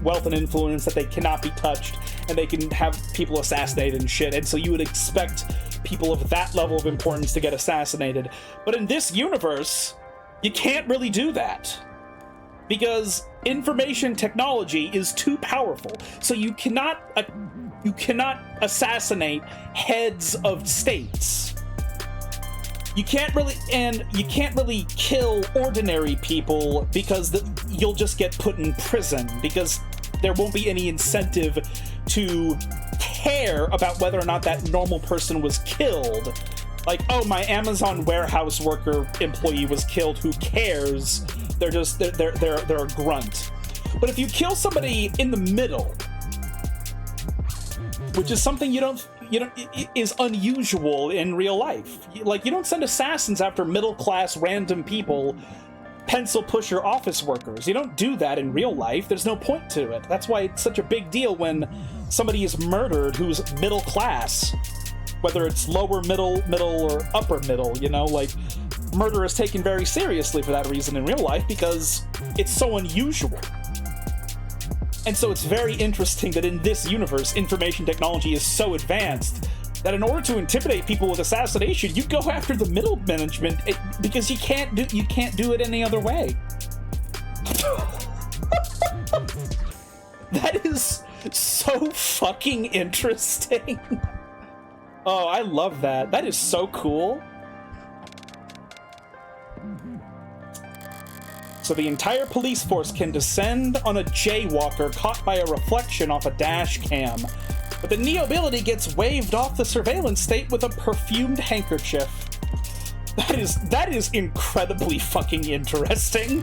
wealth and influence that they cannot be touched, and they can have people assassinated and shit. And so you would expect people of that level of importance to get assassinated. But in this universe, you can't really do that, because information technology is too powerful. So you cannot You cannot assassinate heads of states. You can't really kill ordinary people because you'll just get put in prison, because there won't be any incentive to care about whether or not that normal person was killed. Like, oh, my Amazon warehouse worker employee was killed, who cares? They're a grunt. But if you kill somebody in the middle, which is something is unusual in real life. Like, you don't send assassins after middle-class random people, pencil pusher office workers. You don't do that in real life. There's no point to it. That's why it's such a big deal when somebody is murdered who's middle class, whether it's lower middle, or upper middle, like, murder is taken very seriously for that reason in real life, because it's so unusual. And so it's very interesting that in this universe, information technology is so advanced that in order to intimidate people with assassination, you go after the middle management, because you can't do it any other way. That is so fucking interesting. Oh, I love that. That is so cool. So the entire police force can descend on a jaywalker caught by a reflection off a dash cam. But the Neo-ability gets waved off the surveillance state with a perfumed handkerchief. That is incredibly fucking interesting.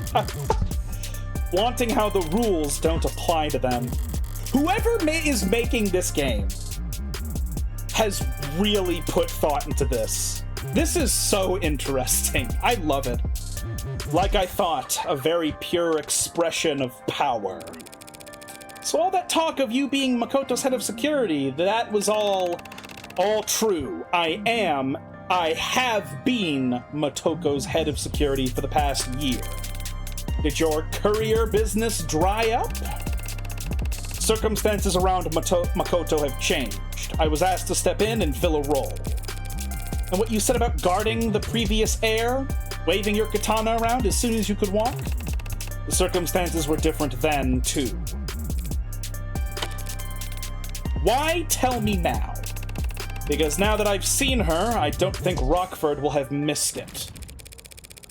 Flaunting how the rules don't apply to them. Whoever is making this game has really put thought into this. This is so interesting. I love it. Like I thought, a very pure expression of power. So all that talk of you being Makoto's head of security, that was all true. I have been Motoko's head of security for the past year. Did your courier business dry up? Circumstances around Makoto have changed. I was asked to step in and fill a role. And what you said about guarding the previous heir, waving your katana around as soon as you could walk? The circumstances were different then, too. Why tell me now? Because now that I've seen her, I don't think Rockford will have missed it.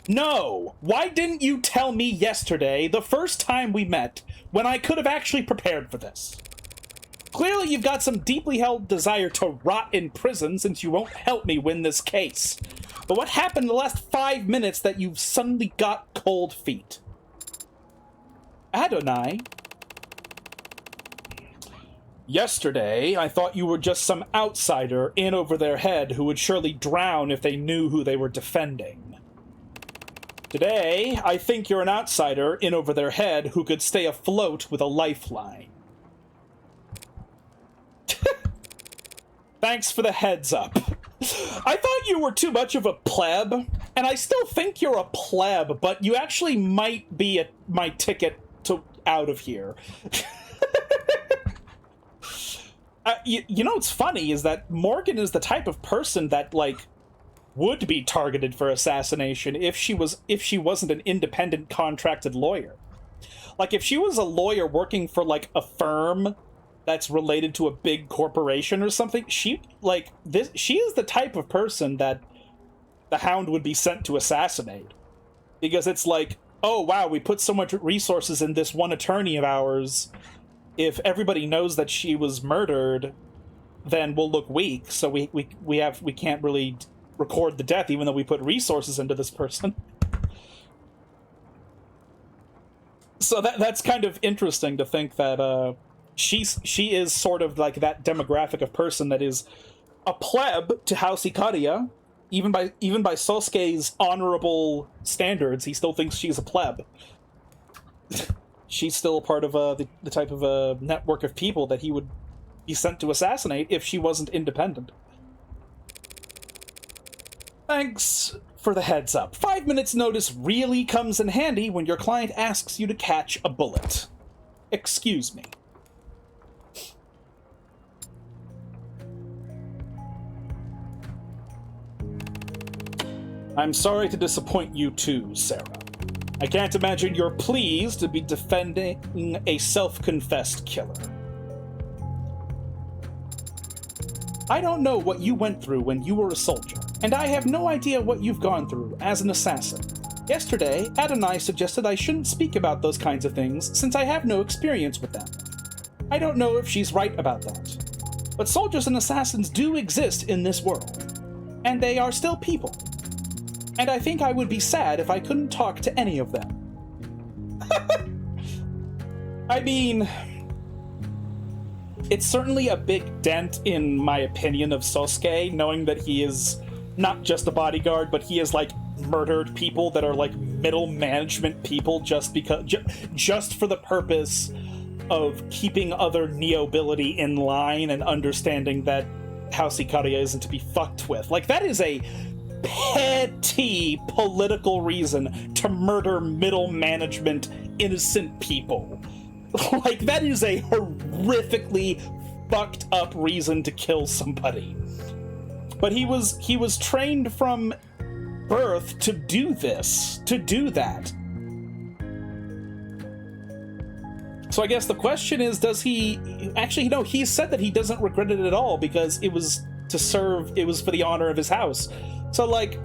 No! Why didn't you tell me yesterday, the first time we met, when I could have actually prepared for this? Clearly you've got some deeply held desire to rot in prison since you won't help me win this case. But what happened in the last 5 minutes that you've suddenly got cold feet? Adonai? Yesterday, I thought you were just some outsider in over their head who would surely drown if they knew who they were defending. Today, I think you're an outsider in over their head who could stay afloat with a lifeline. Thanks for the heads up. I thought you were too much of a pleb, and I still think you're a pleb, but you actually might be my ticket out of here. You know what's funny is that Morgan is the type of person that, like, would be targeted for assassination if she wasn't an independent contracted lawyer. Like, if she was a lawyer working for, like, a firm that's related to a big corporation or something, she is the type of person that the Hound would be sent to assassinate. Because it's like, oh wow, we put so much resources in this one attorney of ours. If everybody knows that she was murdered, then we'll look weak, so we can't really record the death even though we put resources into this person. So that's kind of interesting to think that she is sort of like that demographic of person that is a pleb to House Ikaria. Even by Sosuke's honorable standards, he still thinks she's a pleb. She's still a part of the type of a network of people that he would be sent to assassinate if she wasn't independent. Thanks for the heads up. 5 minutes notice really comes in handy when your client asks you to catch a bullet. Excuse me. I'm sorry to disappoint you too, Sarah. I can't imagine you're pleased to be defending a self-confessed killer. I don't know what you went through when you were a soldier, and I have no idea what you've gone through as an assassin. Yesterday, Adonai suggested I shouldn't speak about those kinds of things since I have no experience with them. I don't know if she's right about that. But soldiers and assassins do exist in this world, and they are still people. And I think I would be sad if I couldn't talk to any of them. I mean, it's certainly a big dent in my opinion of Sosuke, knowing that he is not just a bodyguard, but he has, like, murdered people that are, like, middle management people just for the purpose of keeping other nobility in line and understanding that House Ikaria isn't to be fucked with. Like, that is a petty political reason to murder middle management innocent people. Like, that is a horrifically fucked up reason to kill somebody. But he was trained from birth to do this, to do that. So I guess the question is, does he... Actually, no, he said that he doesn't regret it at all because it was to serve, it was for the honor of his house. So, like,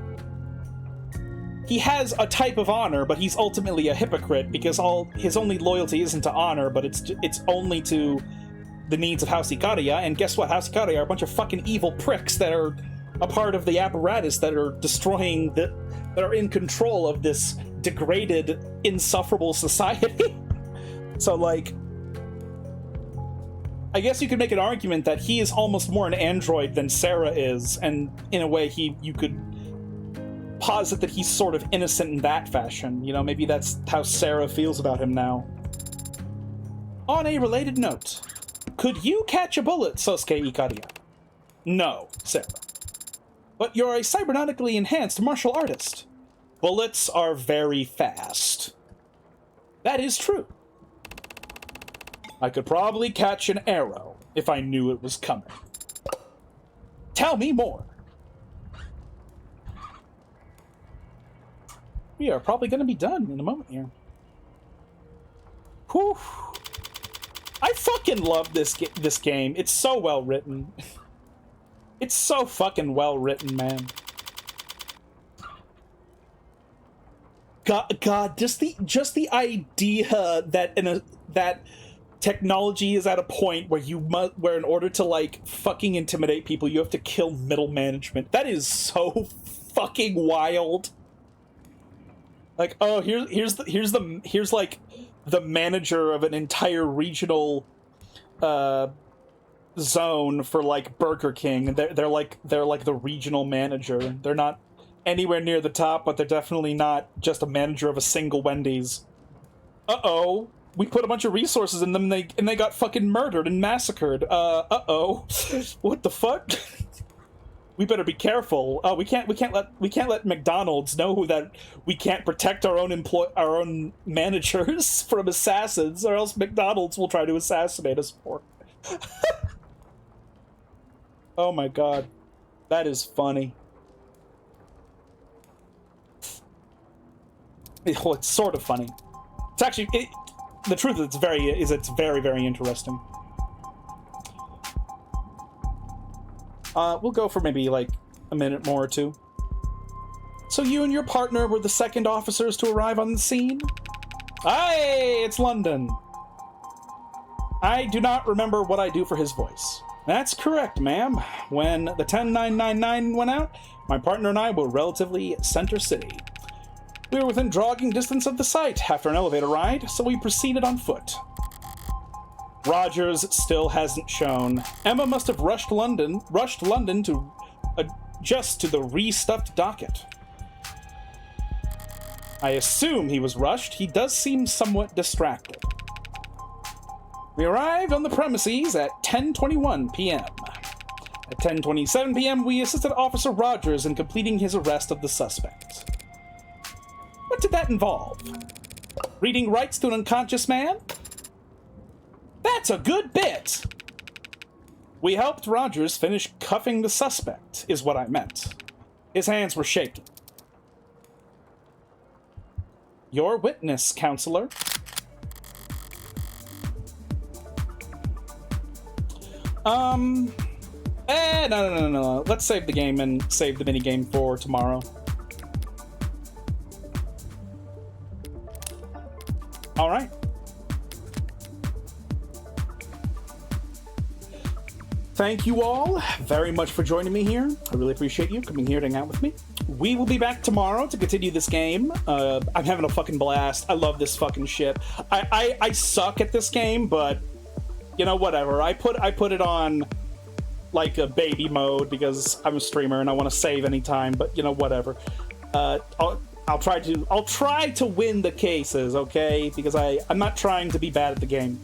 he has a type of honor, but he's ultimately a hypocrite because his only loyalty isn't to honor, but it's only to the needs of House Ikaria. And guess what? House Ikaria are a bunch of fucking evil pricks that are a part of the apparatus that are destroying, that are in control of this degraded, insufferable society. So, like, I guess you could make an argument that he is almost more an android than Sarah is, and in a way you could posit that he's sort of innocent in that fashion. You know, maybe that's how Sarah feels about him now. On a related note, could you catch a bullet, Sosuke Ikaria? No, Sarah. But you're a cybernetically enhanced martial artist. Bullets are very fast. That is true. I could probably catch an arrow if I knew it was coming. Tell me more. We are probably going to be done in a moment here. Whew. I fucking love this game. It's so well written. It's so fucking well written, man. God, just the idea that technology is at a point where in order to, like, fucking intimidate people, you have to kill middle management. That is so fucking wild. Like, oh, here's like the manager of an entire regional zone for, like, Burger King, and they're like the regional manager. They're not anywhere near the top, but they're definitely not just a manager of a single Wendy's. Uh-oh. We put a bunch of resources in them, and they got fucking murdered and massacred. Uh-oh. What the fuck? We better be careful. We can't let McDonald's know that we can't protect our own managers from assassins, or else McDonald's will try to assassinate us more. Oh my god. That is funny. Well, it's sort of funny. It's actually... the truth is it's very, very interesting. We'll go for maybe, like, a minute more or two. So you and your partner were the second officers to arrive on the scene? Hey, it's London. I do not remember what I do for his voice. That's correct, ma'am. When the 10999 went out, my partner and I were relatively center city. We were within jogging distance of the site after an elevator ride, so we proceeded on foot. Rogers still hasn't shown. Emma must have rushed London to adjust to the restuffed docket. I assume he was rushed. He does seem somewhat distracted. We arrived on the premises at 10:21 p.m. At 10:27 p.m., we assisted Officer Rogers in completing his arrest of the suspect. What did that involve? Reading rights to an unconscious man? That's a good bit! We helped Rogers finish cuffing the suspect, is what I meant. His hands were shaking. Your witness, counselor. No. Let's save the game and save the minigame for tomorrow. Alright. Thank you all very much for joining me here. I really appreciate you coming here to hang out with me. We will be back tomorrow to continue this game. I'm having a fucking blast. I love this fucking shit. I suck at this game, but you know, whatever. I put it on like a baby mode because I'm a streamer and I want to save anytime, but you know, whatever. I'll try to win the cases, okay? Because I'm not trying to be bad at the game.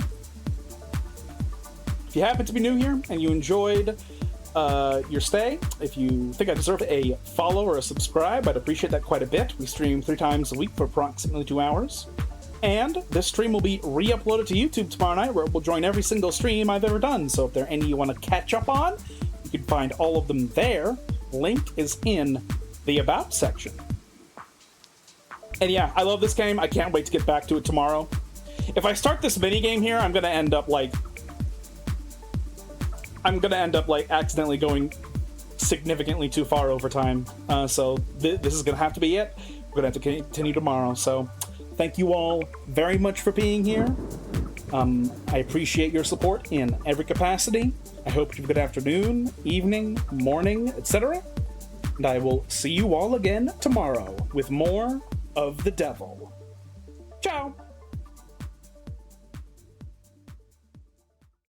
If you happen to be new here and you enjoyed your stay, if you think I deserve a follow or a subscribe, I'd appreciate that quite a bit. We stream 3 times a week for approximately 2 hours. And this stream will be re-uploaded to YouTube tomorrow night, where it will join every single stream I've ever done. So if there are any you want to catch up on, you can find all of them there. Link is in the About section. And yeah, I love this game. I can't wait to get back to it tomorrow. If I start this minigame here, I'm going to end up like accidentally going significantly too far over time. So this is going to have to be it. We're going to have to continue tomorrow. So thank you all very much for being here. I appreciate your support in every capacity. I hope you have a good afternoon, evening, morning, etc. And I will see you all again tomorrow with more of the devil. Ciao!